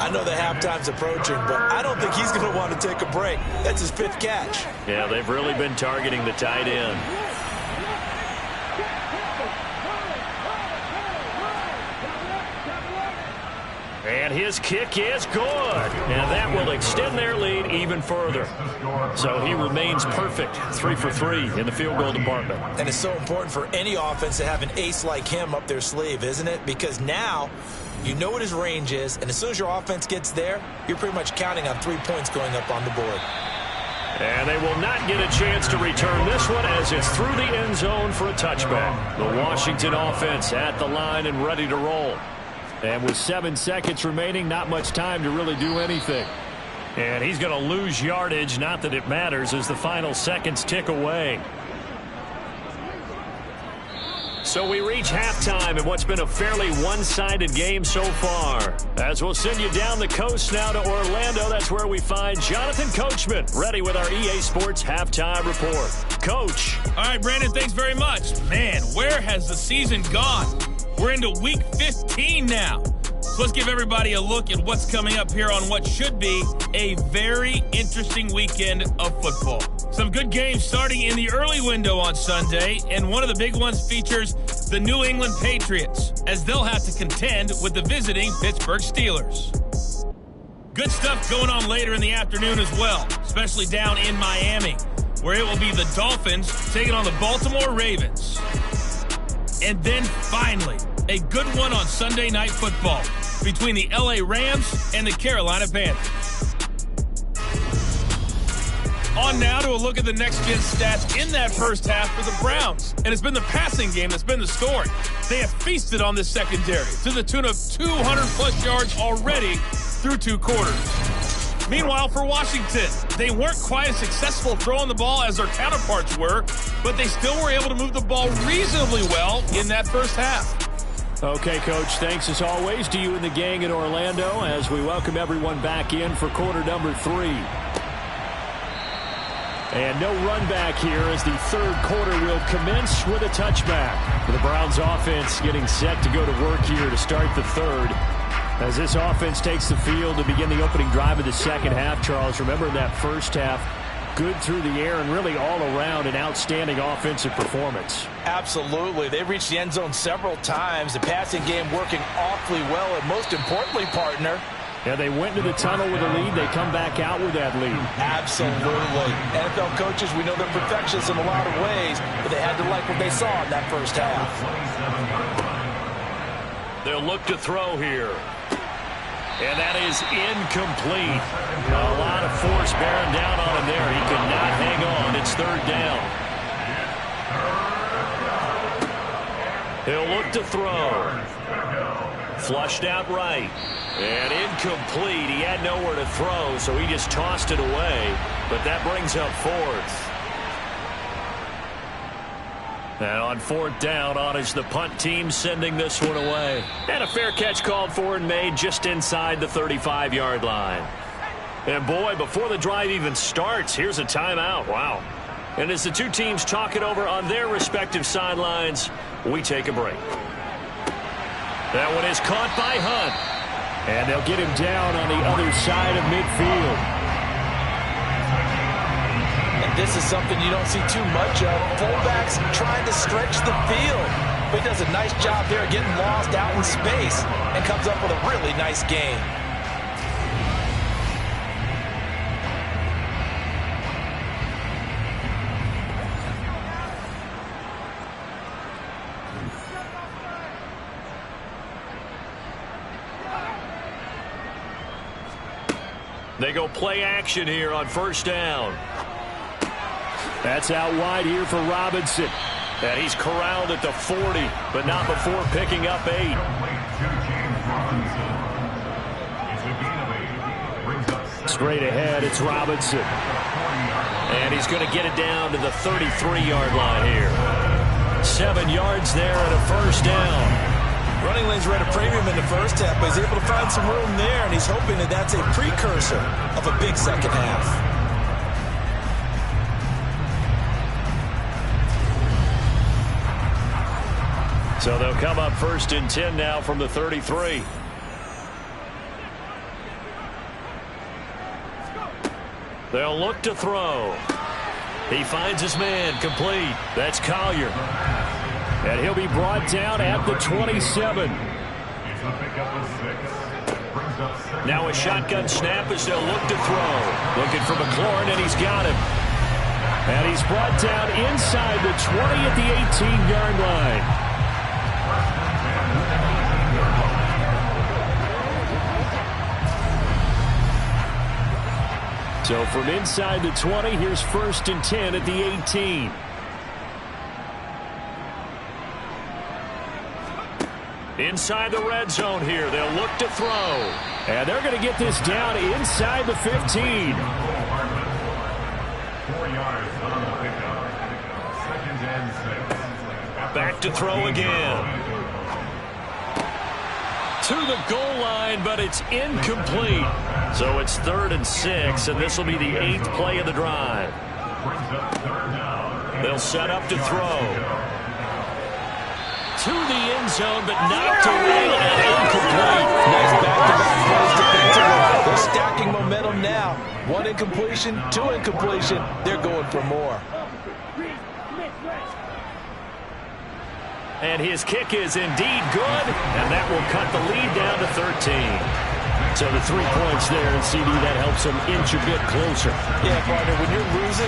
I know the halftime's approaching, but I don't think he's going to want to take a break. That's his 5th catch. Yeah, they've really been targeting the tight end. And his kick is good. And that will extend their lead even further. So he remains perfect. 3 for 3 in the field goal department. And it's so important for any offense to have an ace like him up their sleeve, isn't it? Because now you know what his range is, and as soon as your offense gets there, you're pretty much counting on 3 points going up on the board. And they will not get a chance to return this one as it's through the end zone for a touchback. The Washington offense at the line and ready to roll. And with 7 seconds remaining, not much time to really do anything. And he's going to lose yardage, not that it matters, as the final seconds tick away. So we reach halftime in what's been a fairly one-sided game so far. As we'll send you down the coast now to Orlando, that's where we find Jonathan Coachman, ready with our EA Sports Halftime Report. Coach. All right, Brandon, thanks very much. Man, where has the season gone? We're into week 15 now. So let's give everybody a look at what's coming up here on what should be a very interesting weekend of football. Some good games starting in the early window on Sunday, and one of the big ones features the New England Patriots, as they'll have to contend with the visiting Pittsburgh Steelers. Good stuff going on later in the afternoon as well, especially down in Miami, where it will be the Dolphins taking on the Baltimore Ravens. And then finally, a good one on Sunday Night Football between the LA Rams and the Carolina Panthers. On now to a look at the next-gen stats in that first half for the Browns. And it's been the passing game that's been the story. They have feasted on this secondary to the tune of 200-plus yards already through 2 quarters. Meanwhile, for Washington, they weren't quite as successful throwing the ball as their counterparts were, but they still were able to move the ball reasonably well in that first half. Okay, Coach, thanks as always to you and the gang in Orlando as we welcome everyone back in for quarter number 3. And no run back here as the third quarter will commence with a touchback. The Browns offense getting set to go to work here to start the third. As this offense takes the field to begin the opening drive of the second half, Charles, remember in that first half, good through the air and really all around an outstanding offensive performance. Absolutely. They reached the end zone several times. The passing game working awfully well, and most importantly, partner, yeah, they went into the tunnel with a lead. They come back out with that lead. Absolutely. NFL coaches, we know they're perfectionists in a lot of ways, but they had to like what they saw in that first half. They'll look to throw here. And that is incomplete. A lot of force bearing down on him there. He could not hang on. It's third down. He'll look to throw. Flushed out right. And incomplete. He had nowhere to throw, so he just tossed it away. But that brings up fourth. And on fourth down, on is the punt team sending this one away. And a fair catch called for and made just inside the 35-yard line. And boy, before the drive even starts, here's a timeout. Wow. And as the two teams talk it over on their respective sidelines, we take a break. That one is caught by Hunt. And they'll get him down on the other side of midfield. This is something you don't see too much of. Fullbacks trying to stretch the field. But he does a nice job there getting lost out in space and comes up with a really nice gain. They go play action here on first down. That's out wide here for Robinson. And he's corralled at the 40, but not before picking up 8. Straight ahead, it's Robinson. he's going to get it down to the 33-yard line here. 7 yards there and a first down. Running lanes were at a premium in the first half, but he's able to find some room there, and he's hoping that that's a precursor of a big second half. So they'll come up 1st and 10 now from the 33. They'll look to throw. He finds his man, complete. That's Collier. And he'll be brought down at the 27. Now a shotgun snap as they'll look to throw. Looking for McLaurin, and he's got him. And he's brought down inside the 20 at the 18-yard line. So from inside the 20, here's 1st and 10 at the 18. Inside the red zone here. They'll look to throw. And they're going to get this down inside the 15. 4 yards on the pickup. 2nd and 6. Back to throw again. To the goal line, but it's incomplete. So it's 3rd and 6, and this will be the 8th play of the drive. They'll set up to throw. To the end zone, but knocked away and incomplete. Nice back-to-back plays defensively. They're stacking momentum now. 1 incompletion, 2 incompletion. They're going for more. And his kick is indeed good, and that will cut the lead down to 13. So the 3 points there, and CD, that helps them inch a bit closer. Yeah, partner, when you're losing,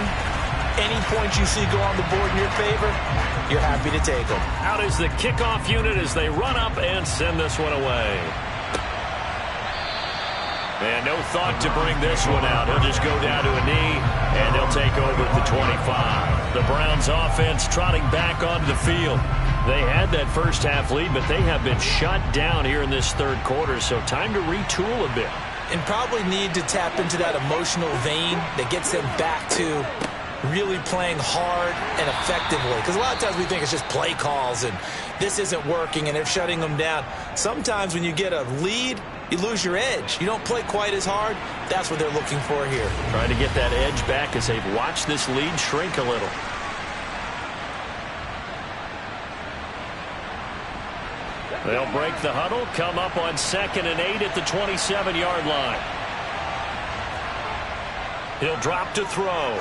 any points you see go on the board in your favor, you're happy to take them. Out is the kickoff unit as they run up and send this one away. And no thought to bring this one out. He'll just go down to a knee, and they'll take over at the 25. The Browns offense trotting back onto the field. They had that first half lead, but they have been shut down here in this 3rd quarter, so time to retool a bit. And probably need to tap into that emotional vein that gets them back to really playing hard and effectively. Because a lot of times we think it's just play calls and this isn't working and they're shutting them down. Sometimes when you get a lead, you lose your edge. You don't play quite as hard. That's what they're looking for here. Trying to get that edge back as they've watched this lead shrink a little. They'll break the huddle, come up on 2nd and 8 at the 27-yard line. He'll drop to throw.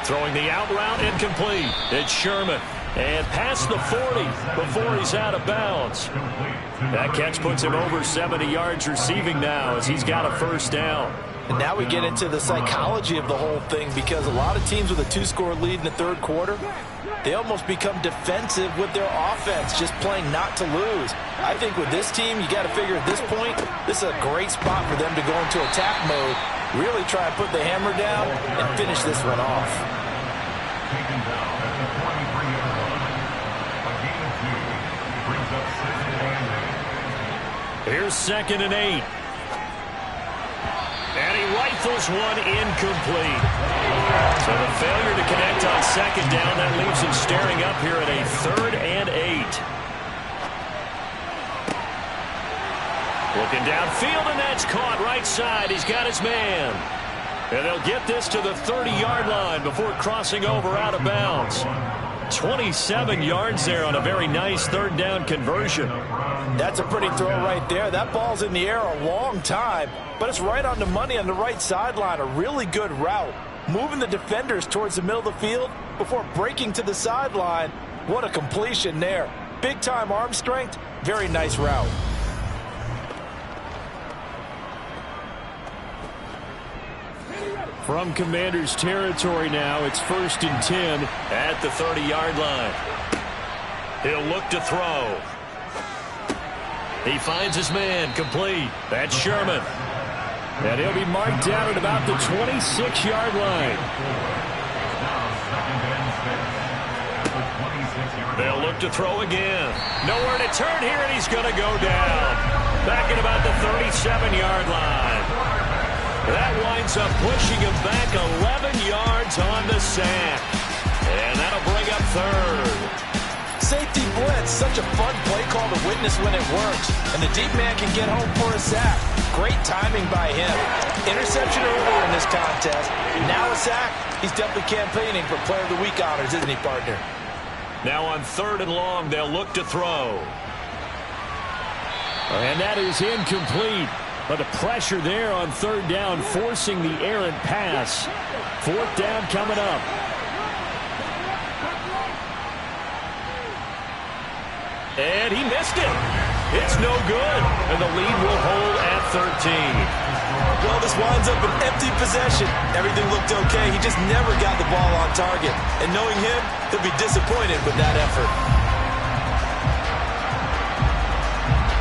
Throwing the out route, incomplete. It's Sherman. And past the 40 before he's out of bounds. That catch puts him over 70 yards receiving now as he's got a first down. And now we get into the psychology of the whole thing, because a lot of teams with a 2-score lead in the 3rd quarter, they almost become defensive with their offense, just playing not to lose. I think with this team, you got to figure at this point, this is a great spot for them to go into attack mode, really try and put the hammer down and finish this one off. Taken down at the 23-yard line. A gain of 2 brings up 2nd and 8. Here's 2nd and 8. And he rifles one incomplete. So the failure to connect on 2nd down, that leaves him staring up here at a 3rd and 8. Looking downfield, and that's caught right side. He's got his man. And they'll get this to the 30-yard line before crossing over out of bounds. 27 yards there on a very nice 3rd down conversion. That's a pretty throw right there. That ball's in the air a long time, but it's right on the money on the right sideline. A really good route. Moving the defenders towards the middle of the field before breaking to the sideline. What a completion there. Big-time arm strength. Very nice route. From Commanders territory now, it's 1st and 10 at the 30-yard line. He'll look to throw. He finds his man, complete. That's Sherman. And he'll be marked down at about the 26-yard line. They'll look to throw again. Nowhere to turn here, and he's going to go down. Back at about the 37-yard line. That winds up pushing him back 11 yards. greatness when it works, and the deep man can get home for a sack. Great timing by him. Interception earlier in this contest. Now a sack. He's definitely campaigning for Player of the Week honors, isn't he, partner? Now on 3rd and long, they'll look to throw. And that is incomplete. But the pressure there on 3rd down, forcing the errant pass. 4th down coming up. And he missed it. It's no good. And the lead will hold at 13. Well, this winds up an empty possession. Everything looked okay. He just never got the ball on target. And knowing him, he'll be disappointed with that effort.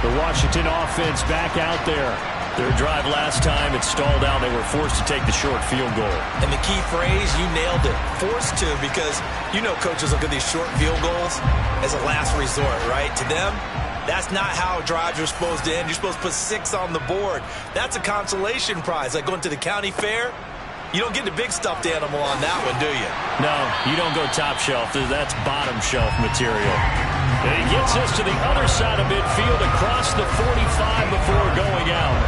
The Washington offense back out there. Their drive last time, it stalled out. They were forced to take the short field goal. And the key phrase, you nailed it. Forced to, because you know coaches look at these short field goals as a last resort, right? To them, that's not how drives are supposed to end. You're supposed to put 6 on the board. That's a consolation prize. Like going to the county fair, you don't get the big stuffed animal on that one, do you? No, you don't go top shelf. That's bottom shelf material. And he gets us to the other side of midfield across the 45 before going out.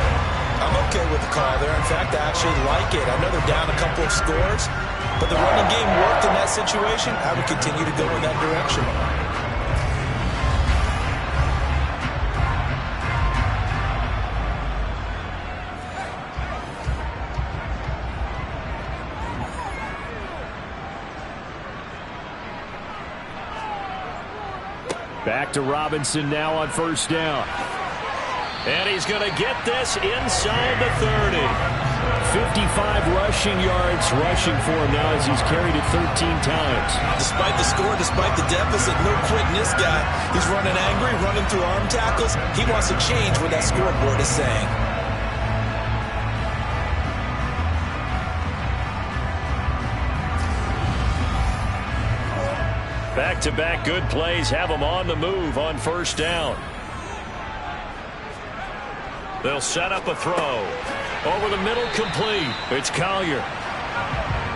I'm okay with the call there. In fact, I actually like it. I know they're down a couple of scores, but the running game worked in that situation. I would continue to go in that direction. Back to Robinson now on 1st down. And he's going to get this inside the 30. 55 rushing yards rushing for him now as he's carried it 13 times. Despite the score, despite the deficit, no quitting this guy. He's running angry, running through arm tackles. He wants to change what that scoreboard is saying. Back-to-back good plays have them on the move on 1st down. They'll set up a throw. Over the middle, complete. It's Collier.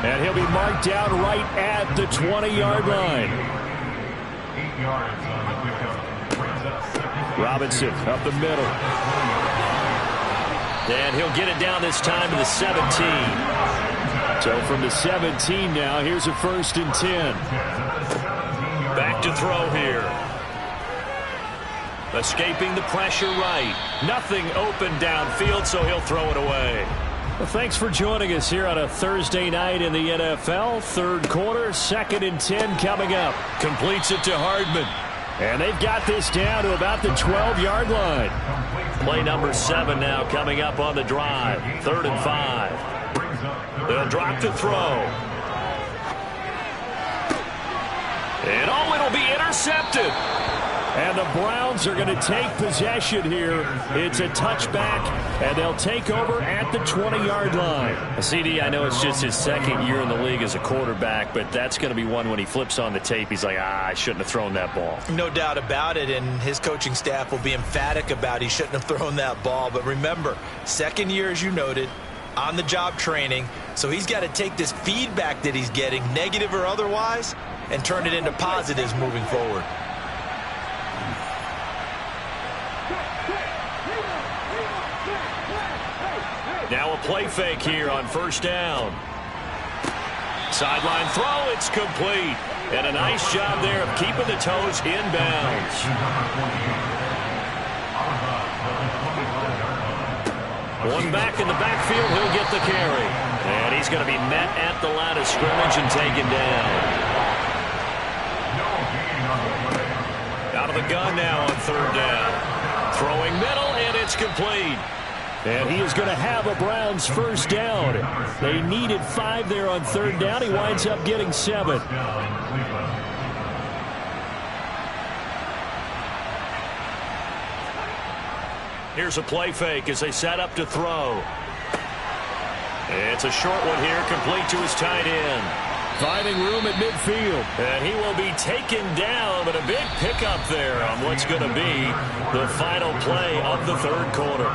And he'll be marked down right at the 20-yard line. 8 yards on the pickup. Brings up 2nd. Robinson up the middle. And he'll get it down this time to the 17. So from the 17 now, here's a 1st and 10. Back to throw here. Escaping the pressure right. Nothing open downfield, so he'll throw it away. Well, thanks for joining us here on a Thursday night in the NFL. 3rd quarter, 2nd and 10 coming up. Completes it to Hardman. And they've got this down to about the 12-yard line. Play number 7 now coming up on the drive. 3rd and 5. They'll drop to throw. And it'll be intercepted. And the Browns are going to take possession here. It's a touchback, and they'll take over at the 20-yard line. CD, I know it's just his 2nd year in the league as a quarterback, but that's going to be one when he flips on the tape. He's like, I shouldn't have thrown that ball. No doubt about it, and his coaching staff will be emphatic about he shouldn't have thrown that ball. But remember, 2nd year, as you noted, on-the-job training, so he's got to take this feedback that he's getting, negative or otherwise, and turn it into positives moving forward. Now a play fake here on 1st down. Sideline throw, it's complete. And a nice job there of keeping the toes inbounds. One back in the backfield, he'll get the carry. And he's going to be met at the line of scrimmage and taken down. Out of the gun now on 3rd down. Throwing middle, and it's complete. And he is going to have a Browns 1st down. They needed 5 there on 3rd down. He winds up getting 7. Here's a play fake as they set up to throw. It's a short one here, complete to his tight end. Finding room at midfield. And he will be taken down, but a big pickup there on what's going to be the final play of the 3rd quarter.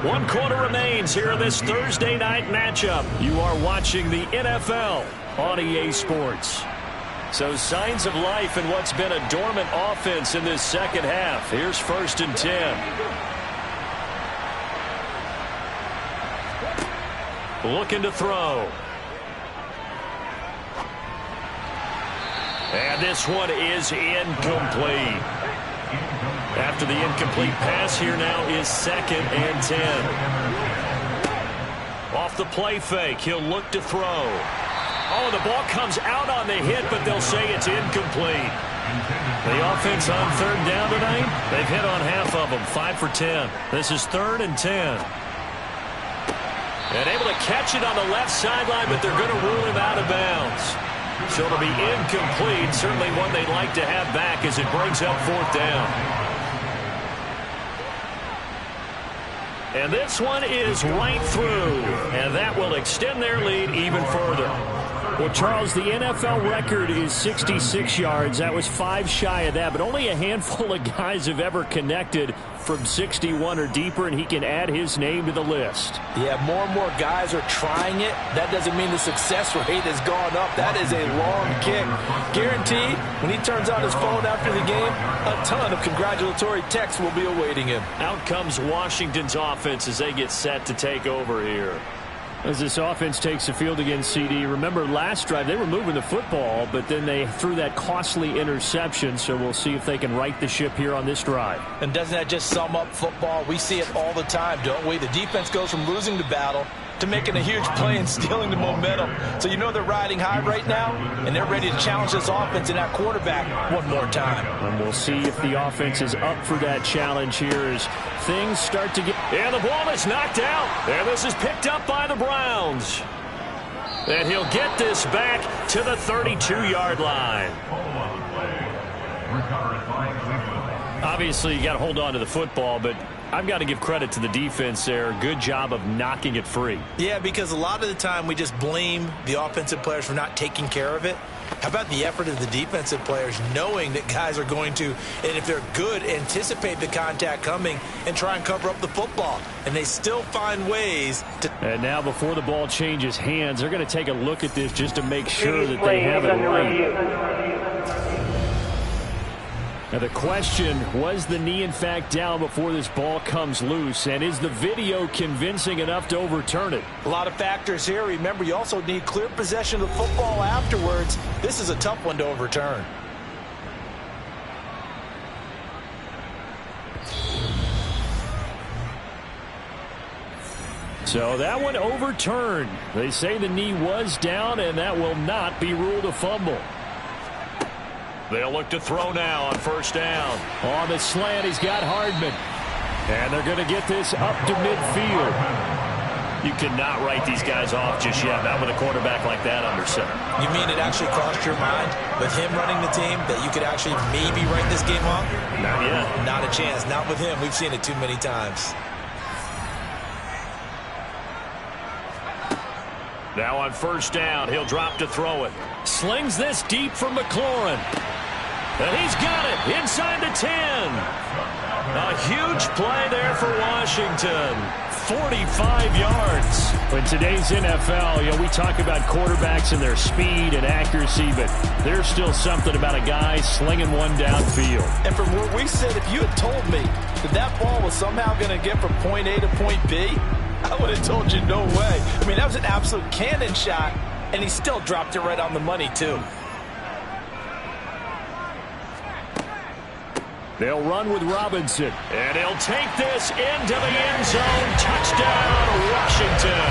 1 quarter remains here in this Thursday night matchup. You are watching the NFL on EA Sports. So signs of life in what's been a dormant offense in this second half. Here's 1st and 10. Looking to throw. And this one is incomplete. After the incomplete pass, here now is 2nd and 10. Off the play fake, he'll look to throw. Oh, the ball comes out on the hit, but they'll say it's incomplete. The offense on 3rd down tonight, they've hit on half of them, 5 for 10. This is 3rd and 10. And able to catch it on the left sideline, but they're going to rule him out of bounds. So it'll be incomplete, certainly one they'd like to have back as it brings up 4th down. And this one is right through, and that will extend their lead even further. Well, Charles, the NFL record is 66 yards. That was 5 shy of that, but only a handful of guys have ever connected from 61 or deeper, and he can add his name to the list. Yeah, more and more guys are trying it. That doesn't mean the success rate has gone up. That is a long kick. Guaranteed, when he turns on his phone after the game, a ton of congratulatory texts will be awaiting him. Out comes Washington's offense as they get set to take over here. As this offense takes the field against CD, remember last drive they were moving the football, but then they threw that costly interception, so we'll see if they can right the ship here on this drive. And doesn't that just sum up football? We see it all the time, don't we? The defense goes from losing the battle to making a huge play and stealing the momentum. So you know they're riding high right now, and they're ready to challenge this offense and that quarterback one more time. And we'll see if the offense is up for that challenge here as things start to get... And the ball is knocked out. And this is picked up by the Browns. And he'll get this back to the 32-yard line. Obviously, you got to hold on to the football, but I've got to give credit to the defense there. Good job of knocking it free. Yeah, because a lot of the time we just blame the offensive players for not taking care of it. How about the effort of the defensive players knowing that guys are going to, and if they're good, anticipate the contact coming and try and cover up the football. And they still find ways to... And now before the ball changes hands, they're going to take a look at this just to make sure that they have it right. Now the question, was the knee in fact down before this ball comes loose? And is the video convincing enough to overturn it? A lot of factors here. Remember, you also need clear possession of the football afterwards. This is a tough one to overturn. So that one overturned. They say the knee was down, and that will not be ruled a fumble. They'll look to throw now on 1st down. On the slant, he's got Hardman. And they're going to get this up to midfield. You cannot write these guys off just yet, not with a quarterback like that under center. You mean it actually crossed your mind with him running the team that you could actually maybe write this game off? Not yet. Not a chance. Not with him. We've seen it too many times. Now on 1st down, he'll drop to throw it. Slings this deep from McLaurin. And he's got it inside the 10. A huge play there for Washington. 45 yards. In today's NFL, we talk about quarterbacks and their speed and accuracy, but there's still something about a guy slinging one downfield. And from where we sit, if you had told me that that ball was somehow going to get from point A to point B, I would have told you no way. I mean, that was an absolute cannon shot, and he still dropped it right on the money, too. They'll run with Robinson. And he'll take this into the end zone. Touchdown, Washington.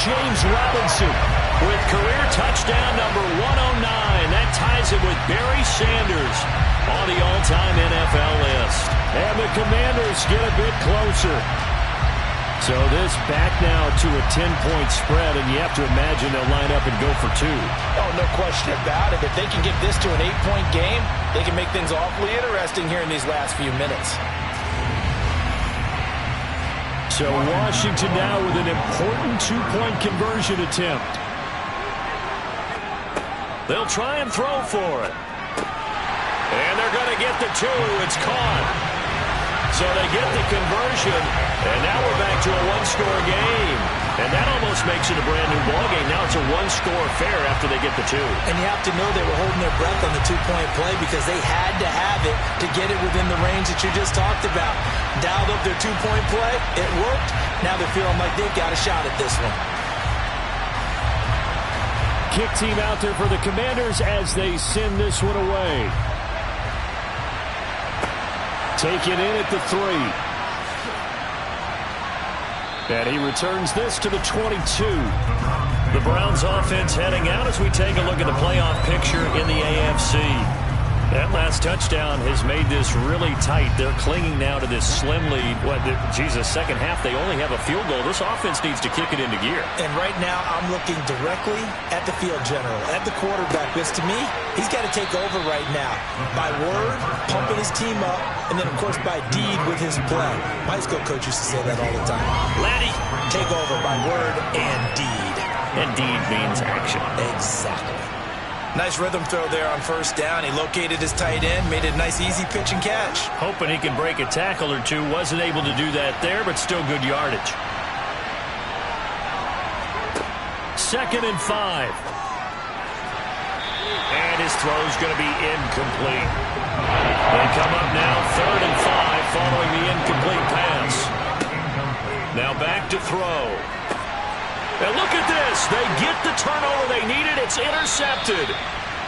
James Robinson with career touchdown number 109. That ties it with Barry Sanders on the all-time NFL list. And the Commanders get a bit closer. So this back now to a 10-point spread, and you have to imagine they'll line up and go for 2. Oh, no question about it. If they can get this to an 8-point game, they can make things awfully interesting here in these last few minutes. So Washington now with an important 2-point conversion attempt. They'll try and throw for it. And they're going to get the 2. It's caught. So they get the conversion, and now we're back to a one-score game. And that almost makes it a brand new ballgame. Now it's a one-score affair after they get the two. And you have to know they were holding their breath on the two-point play because they had to have it to get it within the range that you just talked about. Dialed up their two-point play. It worked. Now they're feeling like they've got a shot at this one. Kick team out there for the Commanders as they send this one away. Taken in at the 3. And he returns this to the 22. The Browns offense heading out as we take a look at the playoff picture in the AFC. That last touchdown has made this really tight. They're clinging now to this slim lead. Second half, they only have a field goal. This offense needs to kick it into gear. And right now, I'm looking directly at the field general, at the quarterback. Because to me, he's got to take over right now. By word, pumping his team up, and then, of course, by deed with his play. My high school coach used to say that all the time. Laddie, take over by word and deed. And deed means action. Exactly. Nice rhythm throw there on first down. He located his tight end, made it a nice, easy pitch and catch. Hoping he can break a tackle or two. Wasn't able to do that there, but still good yardage. 2nd and 5. And his throw's going to be incomplete. They come up now 3rd and 5 following the incomplete pass. Now back to throw. And look at this. They get the turnover they needed. It's intercepted.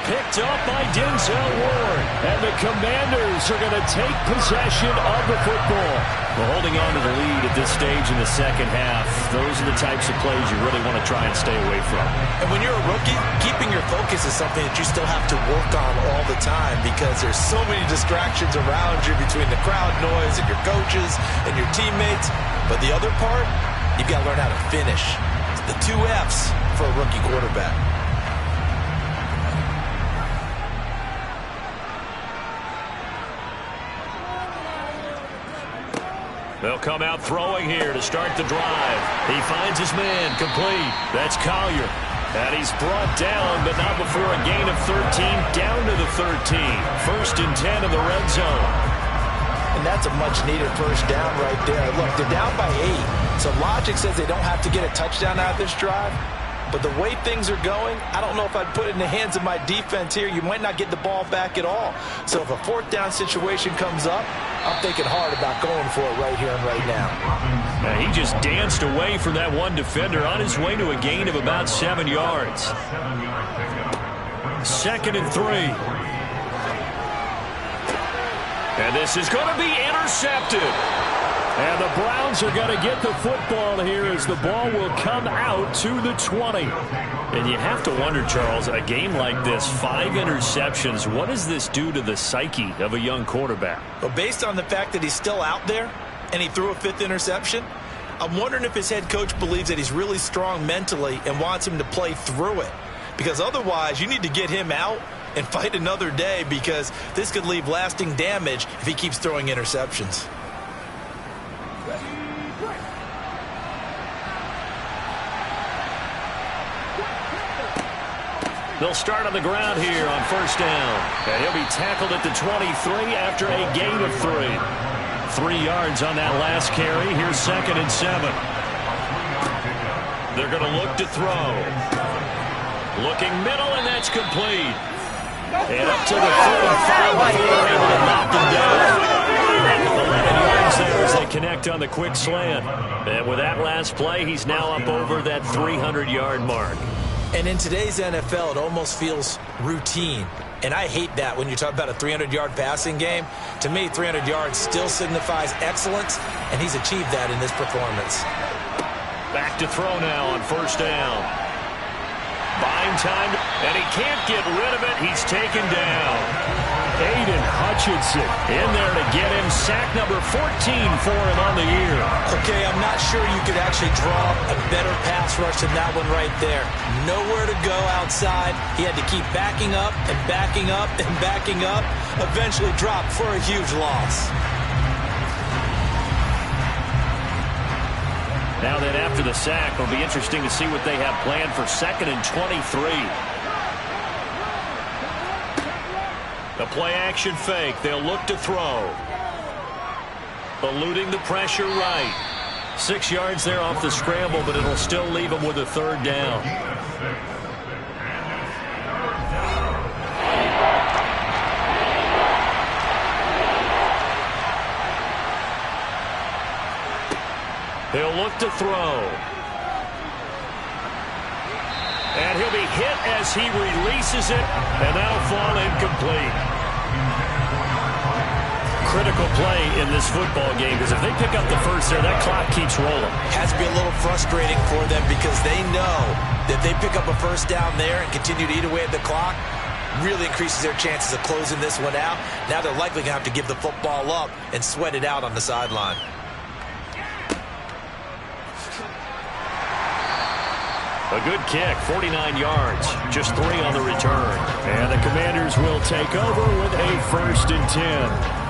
Picked up by Denzel Ward. And the Commanders are going to take possession of the football. Well, holding on to the lead at this stage in the second half, those are the types of plays you really want to try and stay away from. And when you're a rookie, keeping your focus is something that you still have to work on all the time because there's so many distractions around you between the crowd noise and your coaches and your teammates. But the other part, you've got to learn how to finish. The 2 F's for a rookie quarterback. They'll come out throwing here to start the drive. He finds his man complete. That's Collier. And he's brought down, but not before a gain of 13, down to the 13. 1st and 10 in the red zone. And that's a much-needed first down right there. Look, they're down by 8. So logic says they don't have to get a touchdown out of this drive. But the way things are going, I don't know if I'd put it in the hands of my defense here. You might not get the ball back at all. So if a 4th down situation comes up, I'm thinking hard about going for it right here and right now. He just danced away from that one defender on his way to a gain of about 7 yards. 2nd and 3. And this is going to be intercepted. And the Browns are going to get the football here as the ball will come out to the 20. And you have to wonder, Charles, a game like this, 5 interceptions, what does this do to the psyche of a young quarterback? Well, based on the fact that he's still out there and he threw a 5th interception, I'm wondering if his head coach believes that he's really strong mentally and wants him to play through it. Because otherwise, you need to get him out and fight another day because this could leave lasting damage if he keeps throwing interceptions. They'll start on the ground here on first down. And he'll be tackled at the 23 after a gain of 3. 3 yards on that last carry. Here's 2nd and 7. They're going to look to throw. Looking middle, and that's complete. And up to the 35 before they're able to knock them down. 11 yards there as they connect on the quick slant. And with that last play, he's now up over that 300-yard mark. And in today's NFL, it almost feels routine. And I hate that when you talk about a 300-yard passing game. To me, 300 yards still signifies excellence, and he's achieved that in this performance. Back to throw now on first down. Buying time, and he can't get rid of it. He's taken down. Aiden Hutchinson in there to get him. Sack number 14 for him on the year. Okay, I'm not sure you could actually draw a better pass rush than that one right there. Nowhere to go outside. He had to keep backing up and backing up and backing up. Eventually dropped for a huge loss. Now then, after the sack, it'll be interesting to see what they have planned for 2nd and 23. The play-action fake. They'll look to throw. Eluding the pressure right. 6 yards there off the scramble, but it'll still leave him with a third down. He'll look to throw. And he'll be hit as he releases it, and that'll fall incomplete. Critical play in this football game, because if they pick up the first there, that clock keeps rolling. Has to be a little frustrating for them because they know that they pick up a first down there and continue to eat away at the clock, really increases their chances of closing this one out. Now they're likely going to have to give the football up and sweat it out on the sideline. A good kick, 49 yards, just 3 on the return. And the Commanders will take over with a 1st and 10.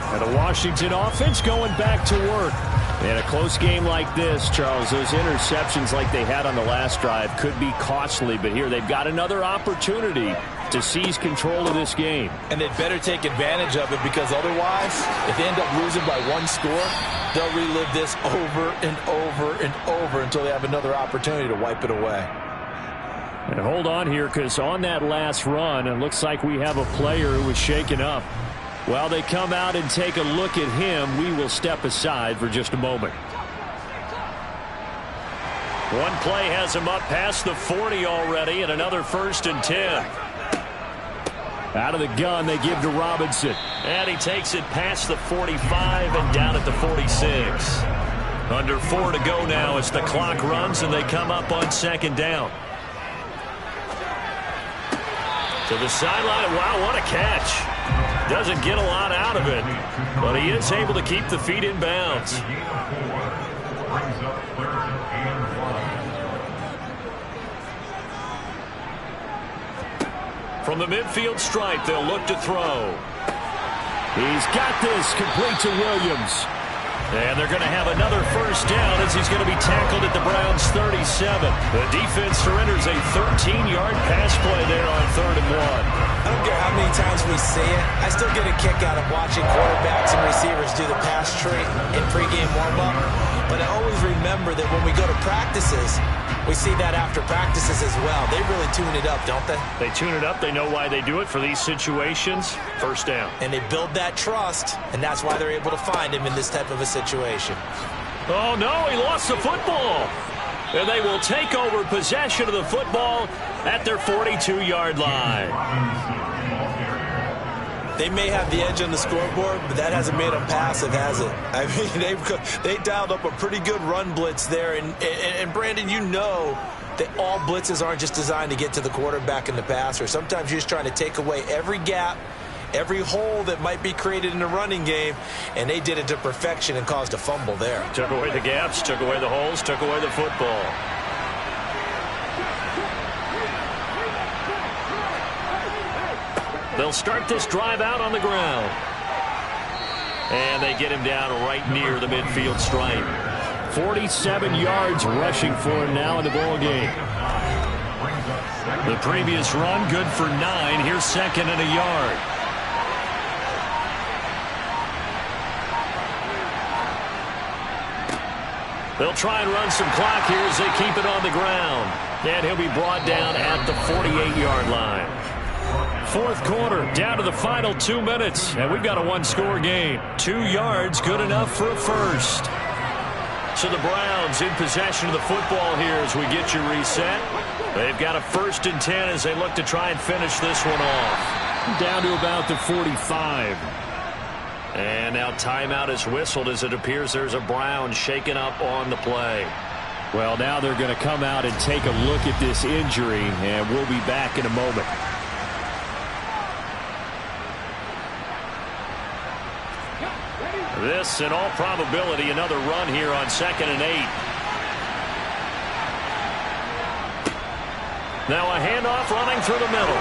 And the Washington offense going back to work. In a close game like this, Charles, those interceptions like they had on the last drive could be costly. But here they've got another opportunity to seize control of this game. And they'd better take advantage of it, because otherwise, if they end up losing by 1 score, they'll relive this over and over and over until they have another opportunity to wipe it away. And hold on here, because on that last run, it looks like we have a player who was shaken up. While they come out and take a look at him, we will step aside for just a moment. One play has him up past the 40 already, and another 1st and 10. Out of the gun, they give to Robinson. And he takes it past the 45 and down at the 46. Under 4 to go now as the clock runs, and they come up on 2nd down. To the sideline. Wow, what a catch. Doesn't get a lot out of it, but he is able to keep the feet in bounds. From the midfield stripe, they'll look to throw. He's got this, complete to Williams. And they're going to have another 1st down as he's going to be tackled at the Browns' 37. The defense surrenders a 13-yard pass play there on 3rd and 1. I don't care how many times we see it. I still get a kick out of watching quarterbacks and receivers do the pass tree in pregame warm-up. But I always remember that when we go to practices, we see that after practices as well. They really tune it up, don't they? They tune it up. They know why they do it for these situations. 1st down. And they build that trust, and that's why they're able to find him in this type of a situation. Oh, no, he lost the football. And they will take over possession of the football at their 42-yard line. They may have the edge on the scoreboard, but that hasn't made them passive, has it? I mean, they dialed up a pretty good run blitz there. And Brandon, you know that all blitzes aren't just designed to get to the quarterback and the passer. Sometimes you're just trying to take away every gap, every hole that might be created in the running game, and they did it to perfection and caused a fumble there. Took away the gaps, took away the holes, took away the football. They'll start this drive out on the ground. And they get him down right near the midfield stripe. 47 yards rushing for him now in the ball game. The previous run, good for 9. Here's 2nd and a yard. They'll try and run some clock here as they keep it on the ground. And he'll be brought down at the 48-yard line. 4th quarter, down to the final 2 minutes, and we've got a 1-score game. 2 yards, good enough for a 1st. So the Browns in possession of the football here as we get you reset. They've got a 1st and 10 as they look to try and finish this one off. Down to about the 45. And now timeout is whistled as it appears there's a Brown shaken up on the play. Well, now they're going to come out and take a look at this injury, and we'll be back in a moment. This, in all probability, another run here on 2nd and 8. Now a handoff running through the middle.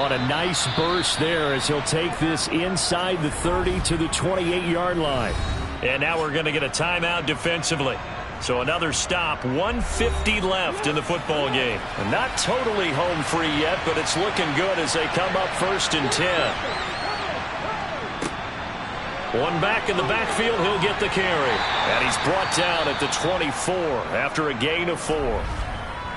On a nice burst there as he'll take this inside the 30 to the 28-yard line. And now we're going to get a timeout defensively. So another stop, 1:50 left in the football game. And not totally home free yet, but it's looking good as they come up 1st and 10. One back in the backfield, he'll get the carry. And he's brought down at the 24 after a gain of 4.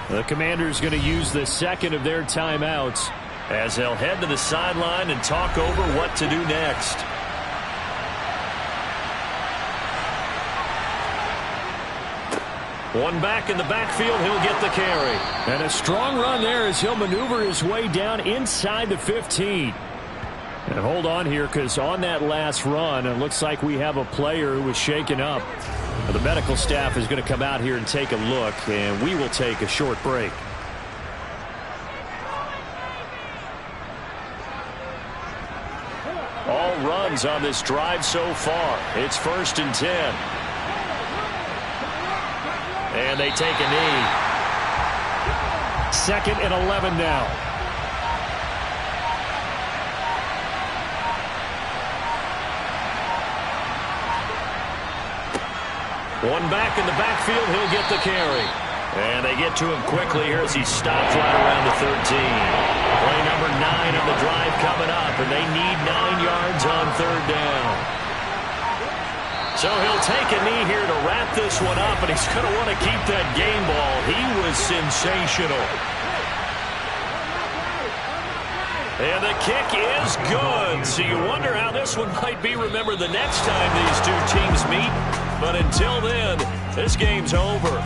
The Commanders going to use the second of their timeouts as they'll head to the sideline and talk over what to do next. One back in the backfield, he'll get the carry. And a strong run there as he'll maneuver his way down inside the 15. And hold on here, because on that last run, it looks like we have a player who was shaken up. The medical staff is going to come out here and take a look, and we will take a short break. All runs on this drive so far. It's 1st and 10. And they take a knee. 2nd and 11 now. One back in the backfield, he'll get the carry. And they get to him quickly here as he stops right around the 13. Play number 9 on the drive coming up, and they need 9 yards on 3rd down. So he'll take a knee here to wrap this one up, and he's going to want to keep that game ball. He was sensational. And the kick is good. So you wonder how this one might be remembered the next time these two teams meet. But until then, this game's over.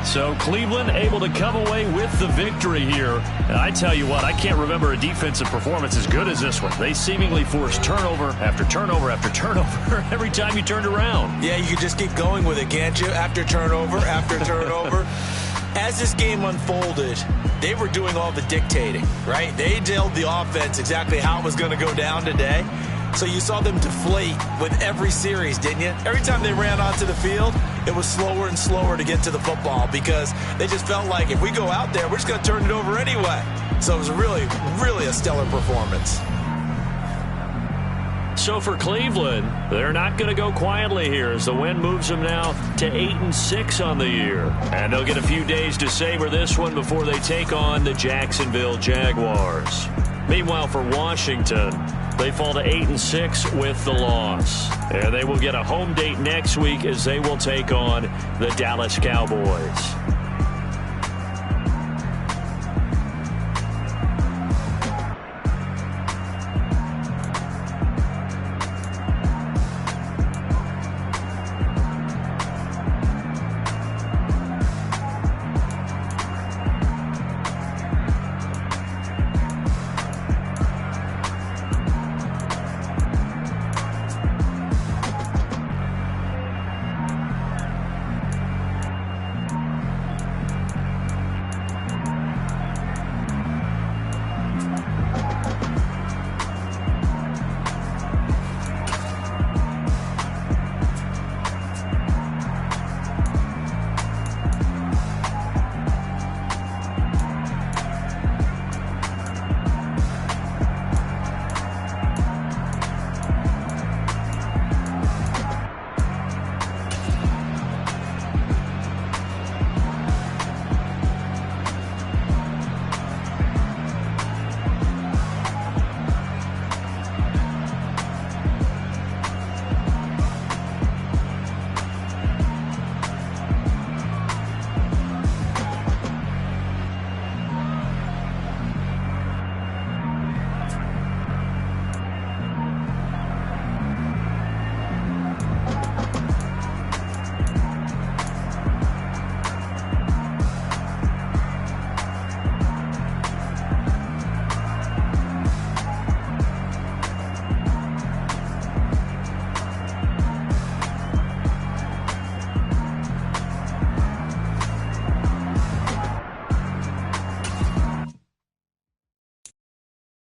So Cleveland able to come away with the victory here. And I tell you what, I can't remember a defensive performance as good as this one. They seemingly forced turnover after turnover after turnover every time you turned around. Yeah, you can just keep going with it, can't you? After turnover, after turnover. As this game unfolded, they were doing all the dictating, right? They told the offense exactly how it was going to go down today. So you saw them deflate with every series, didn't you? Every time they ran onto the field, it was slower and slower to get to the football because they just felt like if we go out there, we're just going to turn it over anyway. So it was really, really a stellar performance. So for Cleveland, they're not going to go quietly here as the win moves them now to 8-6 on the year. And they'll get a few days to savor this one before they take on the Jacksonville Jaguars. Meanwhile, for Washington, they fall to 8-6 with the loss. And they will get a home date next week as they will take on the Dallas Cowboys.